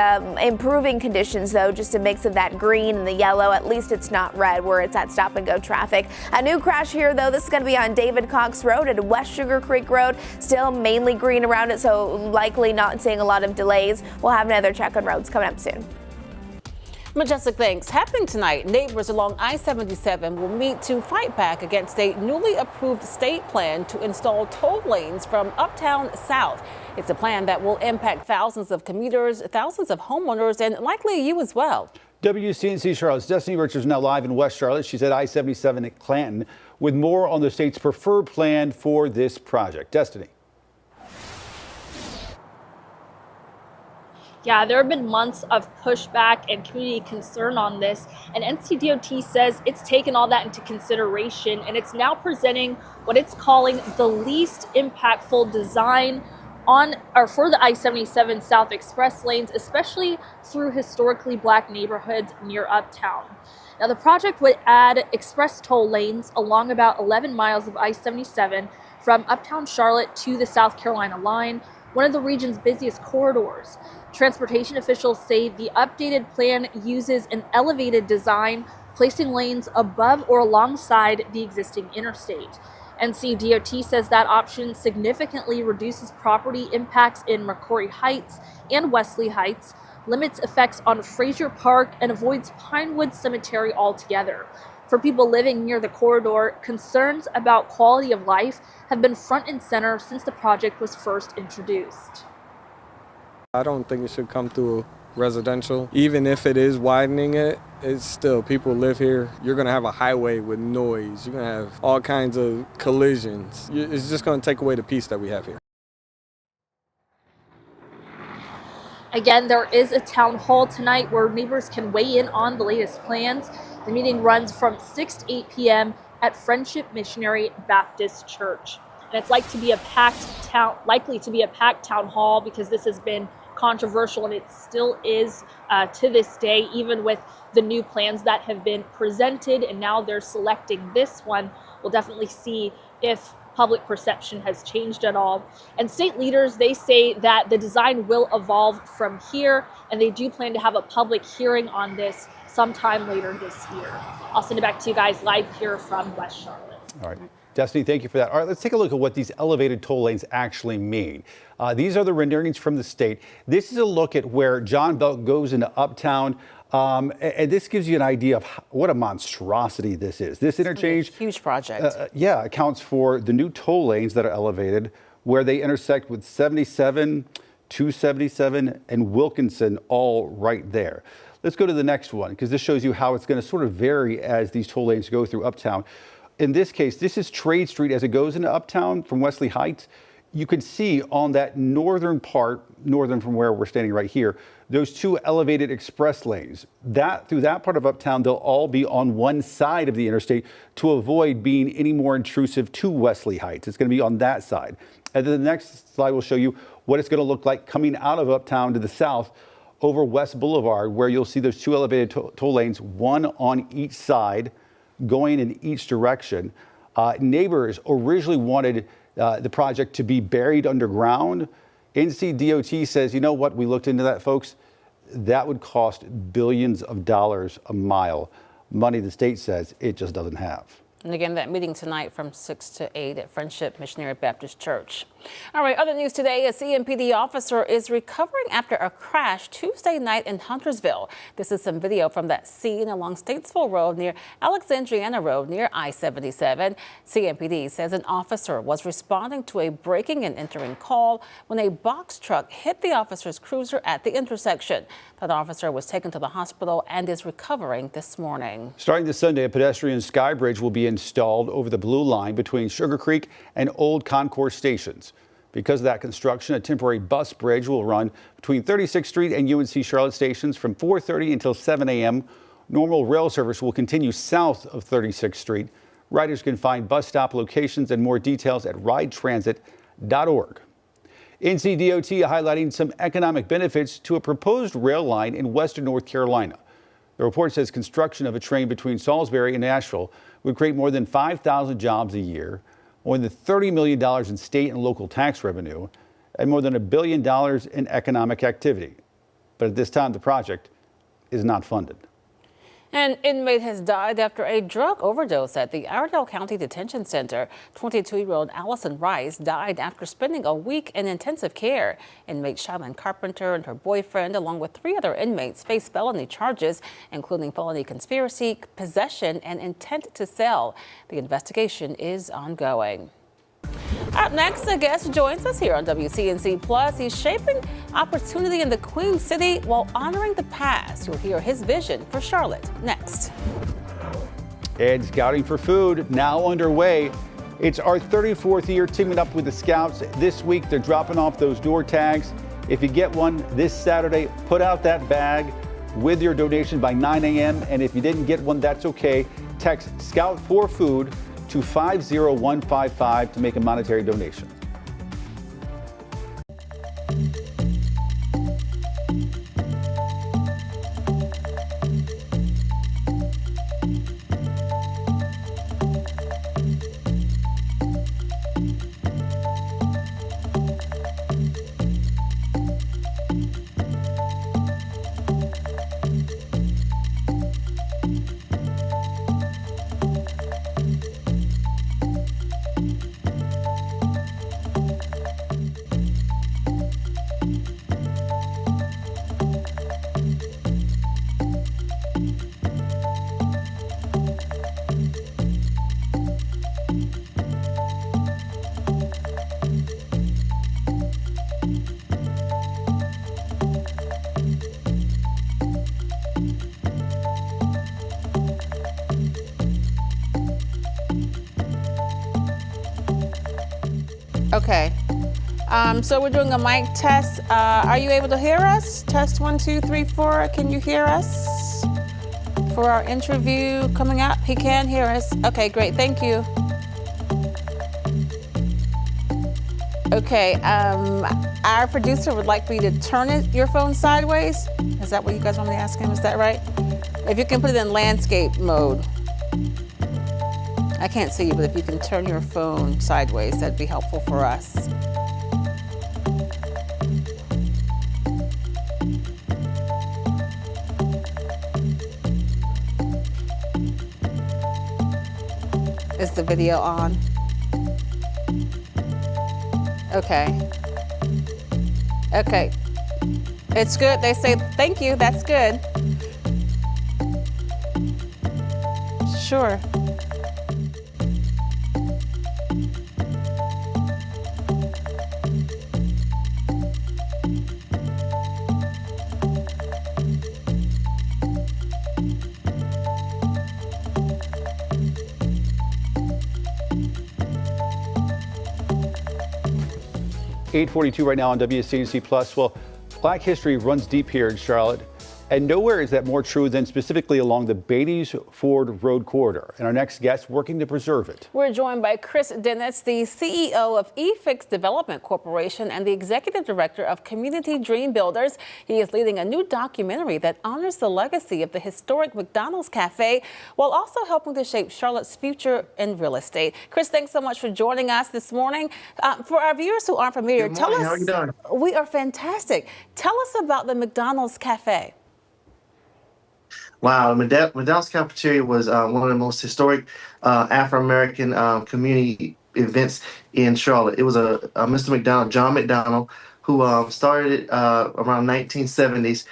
improving conditions though, just a mix of that green and the yellow. At least it's not red where it's at stop and go traffic. A new crash here though. This is going to be on David Cox Road at West Sugar Creek Road. Still mainly green around it, so likely not seeing a lot of delays. We'll have another check on roads coming up soon. Majestic things happening tonight. Neighbors along I-77 will meet to fight back against a newly approved state plan to install toll lanes from uptown south. It's a plan that will impact thousands of commuters, thousands of homeowners, and likely you as well. WCNC Charlotte's Destiny Richards now live in West Charlotte. She's at I-77 at Clanton with more on the state's preferred plan for this project. Destiny. Yeah, there have been months of pushback and community concern on this, and NCDOT says it's taken all that into consideration, and it's now presenting what it's calling the least impactful design on or for the I-77 South Express lanes, especially through historically black neighborhoods near Uptown. Now, the project would add express toll lanes along about 11 miles of I-77 from Uptown Charlotte to the South Carolina line, one of the region's busiest corridors. Transportation officials say the updated plan uses an elevated design, placing lanes above or alongside the existing interstate. NCDOT says that option significantly reduces property impacts in McCrory Heights and Wesley Heights, limits effects on Frazier Park, and avoids Pinewood Cemetery altogether. For people living near the corridor, concerns about quality of life have been front and center since the project was first introduced. I don't think it should come through residential. Even if it is widening it, it's still, people live here. You're gonna have a highway with noise. You're gonna have all kinds of collisions. It's just gonna take away the peace that we have here. Again, there is a town hall tonight where neighbors can weigh in on the latest plans. The meeting runs from 6 to 8 p.m. at Friendship Missionary Baptist Church. And it's likely to be a packed town hall because this has been controversial, and it still is to this day, even with the new plans that have been presented, and now they're selecting this one. We'll definitely see if public perception has changed at all. And state leaders, they say that the design will evolve from here, and they do plan to have a public hearing on this sometime later this year. I'll send it back to you guys live here from West Charlotte. All right. Destiny, thank you for that. All right, let's take a look at what these elevated toll lanes actually mean. These are the renderings from the state. This is a look at where John Belt goes into Uptown. And this gives you an idea of what a monstrosity this is. This interchange, huge project. Accounts for the new toll lanes that are elevated, where they intersect with 77, 277, and Wilkinson, all right there. Let's go to the next one, because this shows you how it's going to sort of vary as these toll lanes go through Uptown. In this case, this is Trade Street as it goes into Uptown from Wesley Heights. You can see on that northern part, northern from where we're standing right here, those two elevated express lanes. Through that part of Uptown, they'll all be on one side of the interstate to avoid being any more intrusive to Wesley Heights. It's going to be on that side. And then the next slide will show you what it's going to look like coming out of Uptown to the south over West Boulevard, where you'll see those two elevated toll lanes, one on each side, going in each direction. Neighbors originally wanted the project to be buried underground. NCDOT says, you know what, we looked into that, folks. That would cost billions of dollars a mile. Money the state says it just doesn't have. And again, that meeting tonight from 6 to 8 at Friendship Missionary Baptist Church. All right, other news today, a CMPD officer is recovering after a crash Tuesday night in Huntersville. This is some video from that scene along Statesville Road near Alexandriana Road near I-77. CMPD says an officer was responding to a breaking and entering call when a box truck hit the officer's cruiser at the intersection. That officer was taken to the hospital and is recovering this morning. Starting this Sunday, a pedestrian sky bridge will be installed over the Blue Line between Sugar Creek and Old Concourse stations. Because of that construction, a temporary bus bridge will run between 36th Street and UNC Charlotte stations from 4:30 until 7 a.m. Normal rail service will continue south of 36th Street. Riders can find bus stop locations and more details at ridetransit.org. NCDOT highlighting some economic benefits to a proposed rail line in western North Carolina. The report says construction of a train between Salisbury and Nashville would create more than 5,000 jobs a year, more than $30 million in state and local tax revenue, and more than $1 billion in economic activity. But at this time, the project is not funded. An inmate has died after a drug overdose at the Iredell County Detention Center. 22-year-old Allison Rice died after spending a week in intensive care. Inmate Shylin Carpenter and her boyfriend, along with 3 other inmates, face felony charges, including felony conspiracy, possession, and intent to sell. The investigation is ongoing. Up next, a guest joins us here on WCNC Plus. He's shaping opportunity in the Queen City while honoring the past. You'll hear his vision for Charlotte next. And Scouting for Food now underway. It's our 34th year teaming up with the Scouts. This week, they're dropping off those door tags. If you get one this Saturday, put out that bag with your donation by 9 a.m. And if you didn't get one, that's okay. Text Scout for Food to 50155 to make a monetary donation. Okay. So we're doing a mic test. Are you able to hear us? Test 1, 2, 3, 4. Can you hear us? For our interview coming up, he can hear us. Okay, great, thank you. Okay, our producer would like for you to turn your phone sideways. Is that what you guys want me to ask him? Is that right? If you can put it in landscape mode. I can't see you, but if you can turn your phone sideways, that'd be helpful for us. Is the video on? Okay. Okay. It's good. They say thank you. That's good. Sure. .842 right now on WCNC Plus. Well, Black history runs deep here in Charlotte, and nowhere is that more true than specifically along the Beatties Ford Road corridor. And our next guest working to preserve it. We're joined by Chris Dennis, the CEO of eFix Development Corporation and the Executive Director of Community Dream Builders. He is leading a new documentary that honors the legacy of the historic McDonald's Cafe while also helping to shape Charlotte's future in real estate. Chris, thanks so much for joining us this morning. For our viewers who aren't familiar, tell us. How are you doing? We are fantastic. Tell us about the McDonald's Cafe. Wow, McDonald's Cafeteria was one of the most historic Afro-American community events in Charlotte. It was a Mr. McDonald, John McDonald, who started it around 1970s.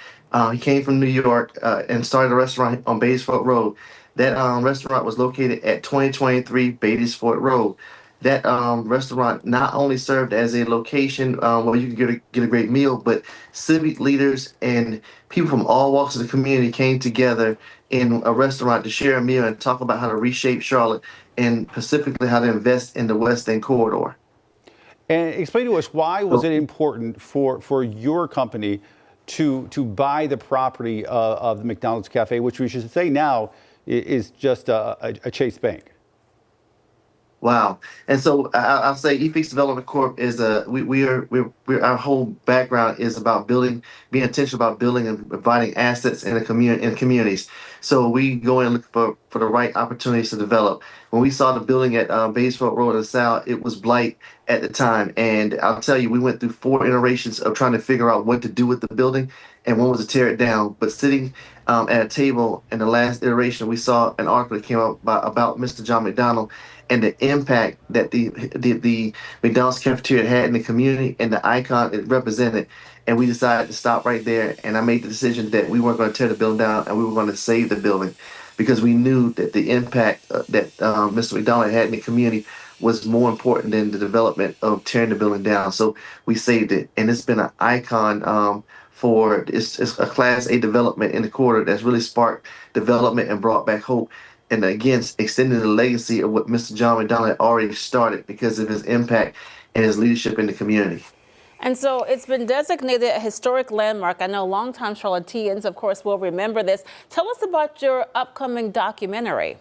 He came from New York and started a restaurant on Beatties-Ford Road. That restaurant was located at 2023 Beatties-Ford Road. That restaurant not only served as a location where you could get a great meal, but civic leaders and people from all walks of the community came together in a restaurant to share a meal and talk about how to reshape Charlotte and specifically how to invest in the West End corridor. And explain to us, why was it important for your company to buy the property of the McDonald's Cafe, which we should say now is just a Chase Bank? Wow. And so I'll say eFix Development Corp is our whole background is about being intentional about building and providing assets in communities. So we go in and look for the right opportunities to develop. When we saw the building at Beatties-Ford Road in the South, it was blight at the time. And I'll tell you, we went through 4 iterations of trying to figure out what to do with the building, and one was to tear it down. But sitting at a table in the last iteration, we saw an article that came out about Mr. John McDonald and the impact that the McDonald's Cafeteria had in the community and the icon it represented. And we decided to stop right there. And I made the decision that we weren't going to tear the building down and we were going to save the building, because we knew that the impact that Mr. McDonald had in the community was more important than the development of tearing the building down. So we saved it. And it's been an icon for it's a Class A development in the corridor that's really sparked development and brought back hope. And again, extending the legacy of what Mr. John McDonald had already started because of his impact and his leadership in the community. And so it's been designated a historic landmark. I know longtime Charlotteans, of course, will remember this. Tell us about your upcoming documentary.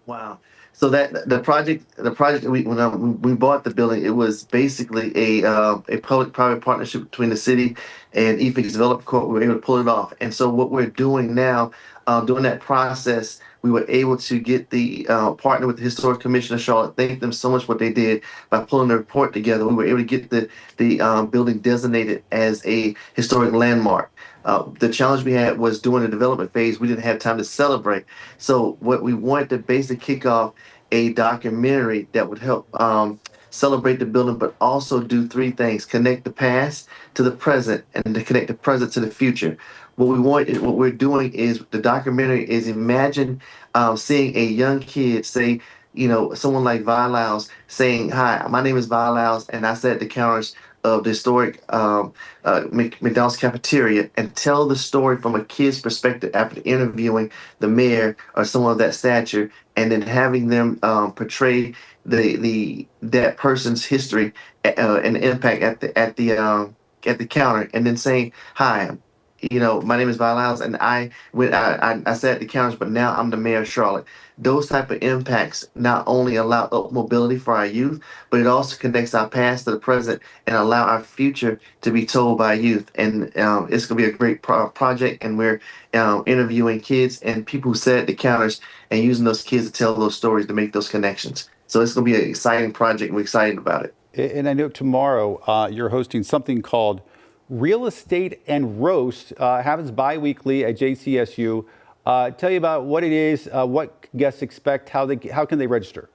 Wow. So the project when we bought the building, it was basically a public-private partnership between the city and eFix Development Corp. We were able to pull it off. And so what we're doing now, during that process, we were able to get the partner with the Historic Commission of Charlotte. Thank them so much for what they did by pulling the report together. We were able to get the building designated as a historic landmark. The challenge we had was during the development phase, we didn't have time to celebrate. So what we wanted to basically kick off a documentary that would help celebrate the building, but also do 3 things: connect the past to the present and to connect the present to the future. What we're doing is the documentary is imagine seeing a young kid say someone like Vi Lyles saying, "Hi, my name is Vi Lyles, and I sat at the counters of the historic McDonald's cafeteria," and tell the story from a kid's perspective after interviewing the mayor or someone of that stature, and then having them portray that person's history and impact at the counter, and then saying, "Hi, my name is Vi Lyles, and I sat at the counters, but now I'm the mayor of Charlotte." Those type of impacts not only allow up mobility for our youth, but it also connects our past to the present and allow our future to be told by youth. And it's going to be a great project, and we're interviewing kids and people who sat at the counters and using those kids to tell those stories to make those connections. So it's going to be an exciting project, and we're excited about it. And I know tomorrow you're hosting something called Real Estate and Roast. Happens bi-weekly at JCSU. Tell you about what it is, what guests expect, how can they register?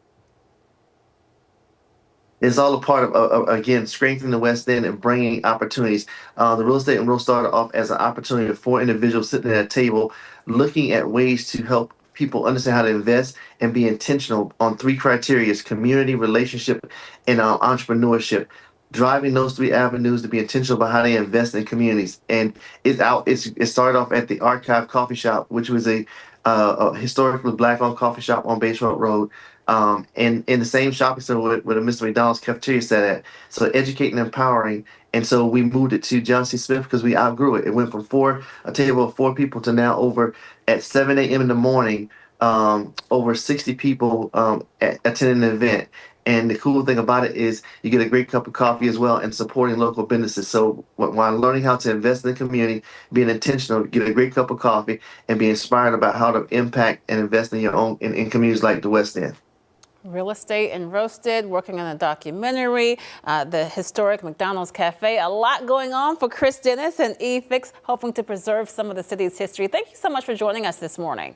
It's all a part of again, strengthening the West End and bringing opportunities. The Real Estate and Roast started off as an opportunity for individuals sitting at a table looking at ways to help people understand how to invest and be intentional on 3 criteria: community, relationship, and entrepreneurship. Driving those 3 avenues to be intentional about how they invest in communities. And it started off at the Archive Coffee Shop, which was a historically Black-owned coffee shop on Bayfront Road, and in the same shopping center where the Mr. McDonald's cafeteria sat at. So educating and empowering. And so we moved it to John C. Smith because we outgrew it. It went from a table of 4 people to now over at 7 a.m. in the morning, over 60 people attending the event. And the cool thing about it is you get a great cup of coffee as well, and supporting local businesses. So while learning how to invest in the community, being intentional, get a great cup of coffee, and be inspired about how to impact and invest in your own in communities like the West End. Real Estate and Roasted, working on a documentary, the historic McDonald's Cafe. A lot going on for Chris Dennis and eFix, hoping to preserve some of the city's history. Thank you so much for joining us this morning.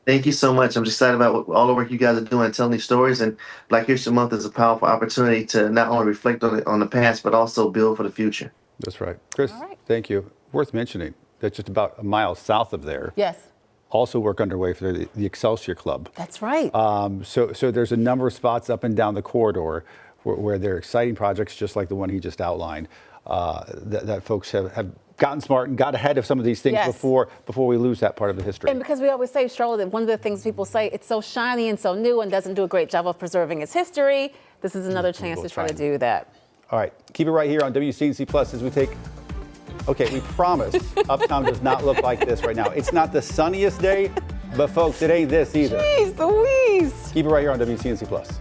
Thank you so much. I'm just excited about all the work you guys are doing and telling these stories. And Black History Month is a powerful opportunity to not only reflect on the past, but also build for the future. That's right. Chris, thank you. Worth mentioning that just about a mile south of there. Yes. Also work underway for the Excelsior Club. That's right. So there's a number of spots up and down the corridor where there are exciting projects just like the one he just outlined that folks have gotten smart and got ahead of some of these things before we lose that part of the history. And because we always say, Charlotte, that one of the things people say, it's so shiny and so new and doesn't do a great job of preserving its history. This is another chance to try to do that. All right, keep it right here on WCNC Plus as we take, we promise Uptown does not look like this right now. It's not the sunniest day, but folks, it ain't this either. Jeez Louise. Keep it right here on WCNC Plus.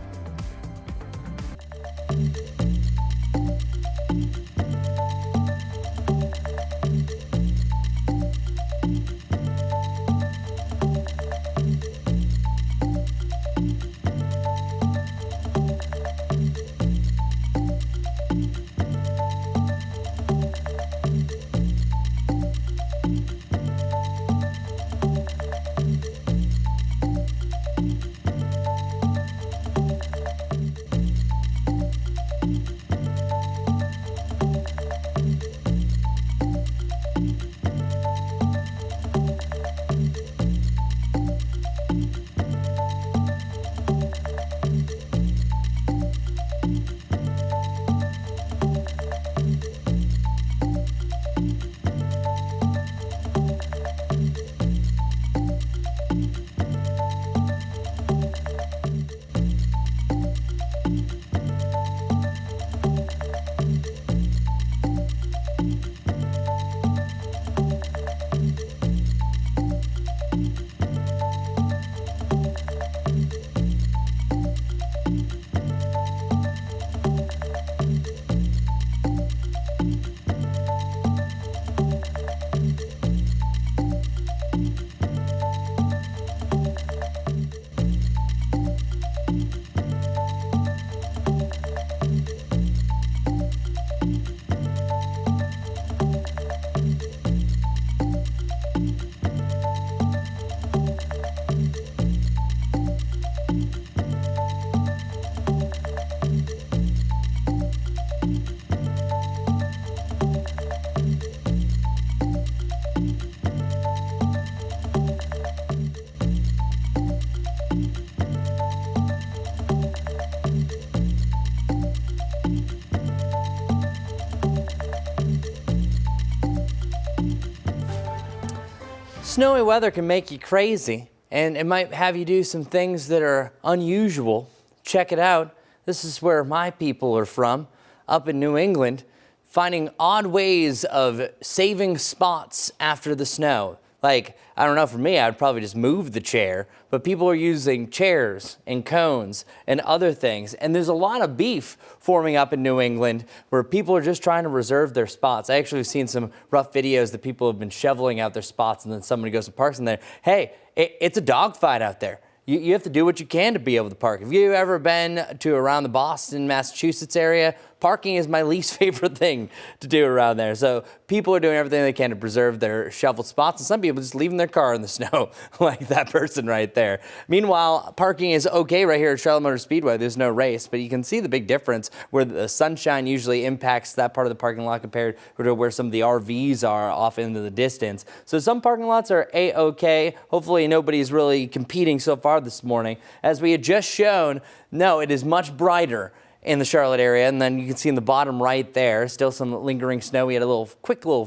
snowy weather can make you crazy, and it might have you do some things that are unusual. Check it out. This is where my people are from, up in New England, finding odd ways of saving spots after the snow. Like, I don't know, for me, I'd probably just move the chair, but people are using chairs and cones and other things. And there's a lot of beef forming up in New England where people are just trying to reserve their spots. I actually have seen some rough videos that people have been shoveling out their spots, and then somebody goes to parks and they're, hey, it's a dogfight out there. You have to do what you can to be able to park. Have you ever been to around the Boston, Massachusetts area? Parking is my least favorite thing to do around there. So people are doing everything they can to preserve their shoveled spots, and some people just leaving their car in the snow, like that person right there. Meanwhile, parking is okay right here at Charlotte Motor Speedway. There's no race, but you can see the big difference where the sunshine usually impacts that part of the parking lot compared to where some of the RVs are off into the distance. So some parking lots are A-okay. Hopefully nobody's really competing so far this morning. As we had just shown, no, it is much brighter in the Charlotte area, and then you can see in the bottom right there, still some lingering snow. We had a quick little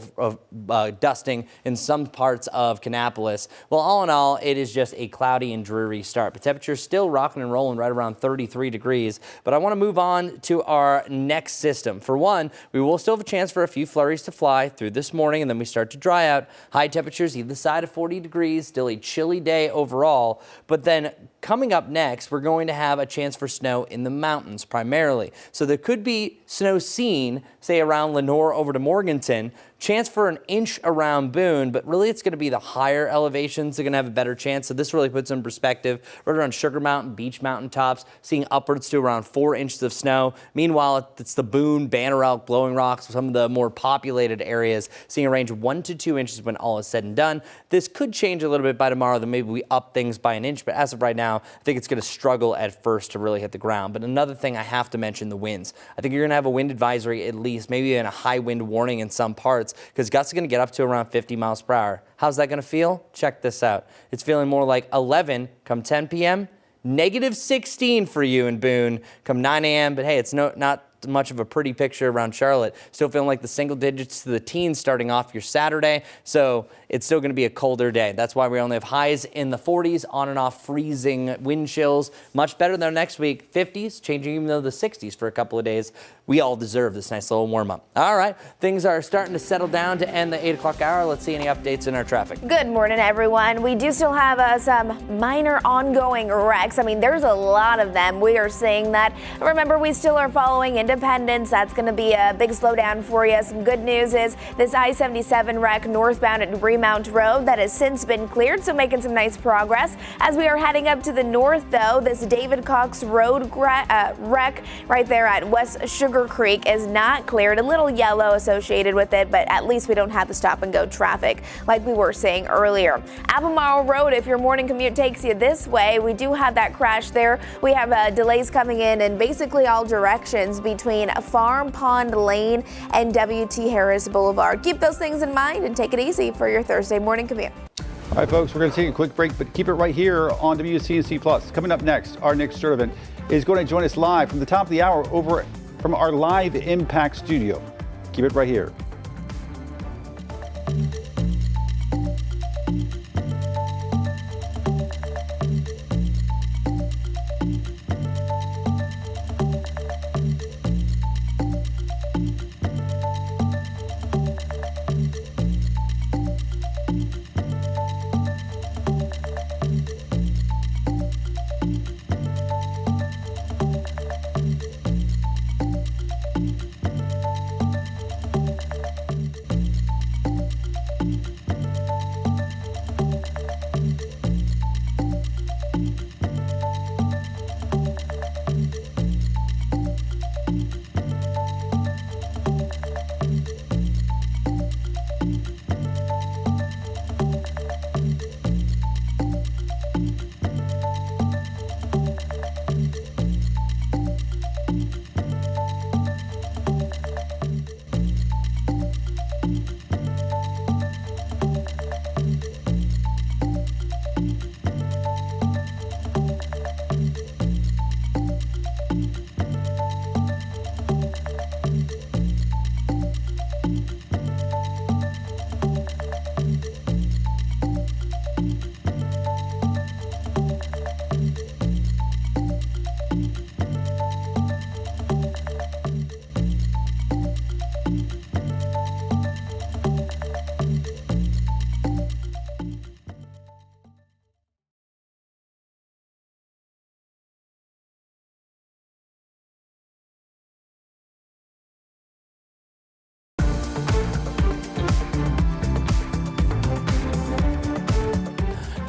dusting in some parts of Kannapolis. Well, all in all, it is just a cloudy and dreary start, but temperatures still rocking and rolling right around 33 degrees. But I want to move on to our next system. For one, we will still have a chance for a few flurries to fly through this morning, and then we start to dry out. High temperatures either side of 40 degrees, still a chilly day overall. But then coming up next, we're going to have a chance for snow in the mountains primarily. So there could be snow seen, say around Lenore over to Morganton, chance for an inch around Boone, but really it's going to be the higher elevations that are going to have a better chance. So this really puts in perspective right around Sugar Mountain, Beach Mountain tops, seeing upwards to around 4 inches of snow. Meanwhile, it's the Boone, Banner Elk, Blowing Rocks, some of the more populated areas, seeing a range of 1 to 2 inches when all is said and done. This could change a little bit by tomorrow, then maybe we up things by an inch, but as of right now, I think it's going to struggle at first to really hit the ground. But another thing I have to mention, the winds. I think you're going to have a wind advisory at least, maybe even a high wind warning in some parts, because gusts are going to get up to around 50 miles per hour. How's that going to feel? Check this out. It's feeling more like 11 come 10 p.m., negative 16 for you in Boone come 9 a.m., but hey, it's not much of a pretty picture around Charlotte. Still feeling like the single digits to the teens starting off your Saturday, so it's still going to be a colder day. That's why we only have highs in the 40s, on and off freezing wind chills. Much better than next week, 50s, changing even though the 60s for a couple of days. We all deserve this nice little warm up. All right, things are starting to settle down to end the 8 o'clock hour. Let's see any updates in our traffic. Good morning, everyone. We do still have some minor ongoing wrecks. I mean, there's a lot of them. We are seeing that. Remember, we still are following Independence. That's going to be a big slowdown for you. Some good news is this I-77 wreck northbound at Remount Road that has since been cleared, so making some nice progress. As we are heading up to the north, though, this David Cox Road wreck right there at West Sugar Creek is not cleared. A little yellow associated with it, but at least we don't have the stop and go traffic like we were saying earlier. Albemarle Road, if your morning commute takes you this way, we do have that crash there. We have delays coming in basically all directions between Farm Pond Lane and W.T. Harris Boulevard. Keep those things in mind and take it easy for your Thursday morning commute. All right, folks, we're going to take a quick break, but keep it right here on WCNC Plus. Coming up next, our Nick Sturtevant is going to join us live from the top of the hour over from our live Impact studio. Keep it right here.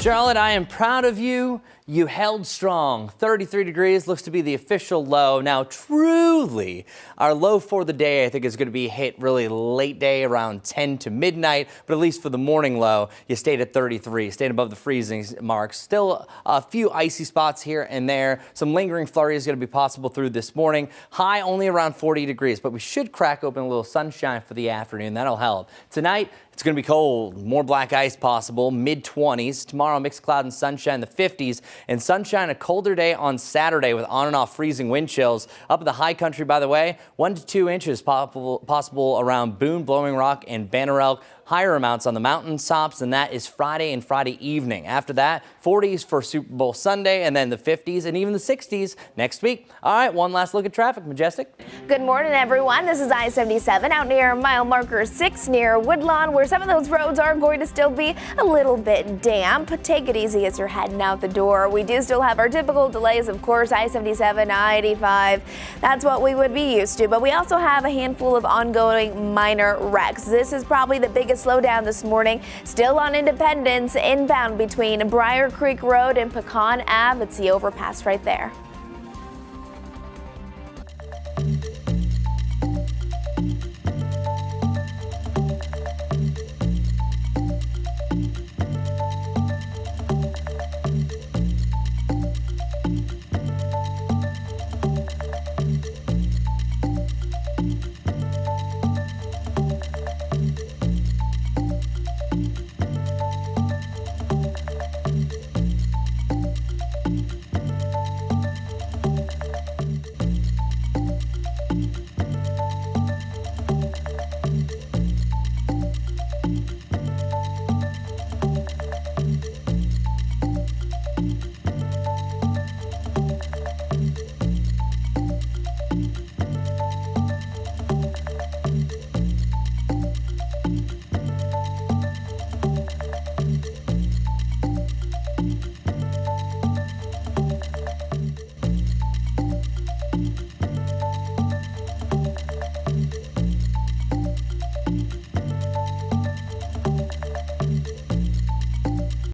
Charlotte, I am proud of you. You held strong. 33 degrees looks to be the official low. Now, truly, our low for the day, I think, is going to be hit really late day, around 10 to midnight. But at least for the morning low, you stayed at 33, stayed above the freezing mark. Still a few icy spots here and there. Some lingering flurries going to be possible through this morning. High only around 40 degrees, but we should crack open a little sunshine for the afternoon. That'll help. Tonight, it's going to be cold. More black ice possible, mid-20s. Tomorrow, mixed cloud and sunshine, the 50s. And sunshine, a colder day on Saturday with on and off freezing wind chills. Up in the high country, by the way, 1 to 2 inches possible around Boone, Blowing Rock, and Banner Elk. Higher amounts on the mountain tops, and that is Friday and Friday evening. After that, 40s for Super Bowl Sunday, and then the 50s and even the 60s next week. All right, one last look at traffic. Majestic. Good morning, everyone. This is I-77 out near mile marker 6 near Woodlawn, where some of those roads are going to still be a little bit damp. Take it easy as you're heading out the door. We do still have our typical delays, of course, I-77, I-85. That's what we would be used to, but we also have a handful of ongoing minor wrecks. This is probably the biggest slowdown this morning. Still on Independence, inbound between Briar Creek Road and Pecan Ave. It's the overpass right there.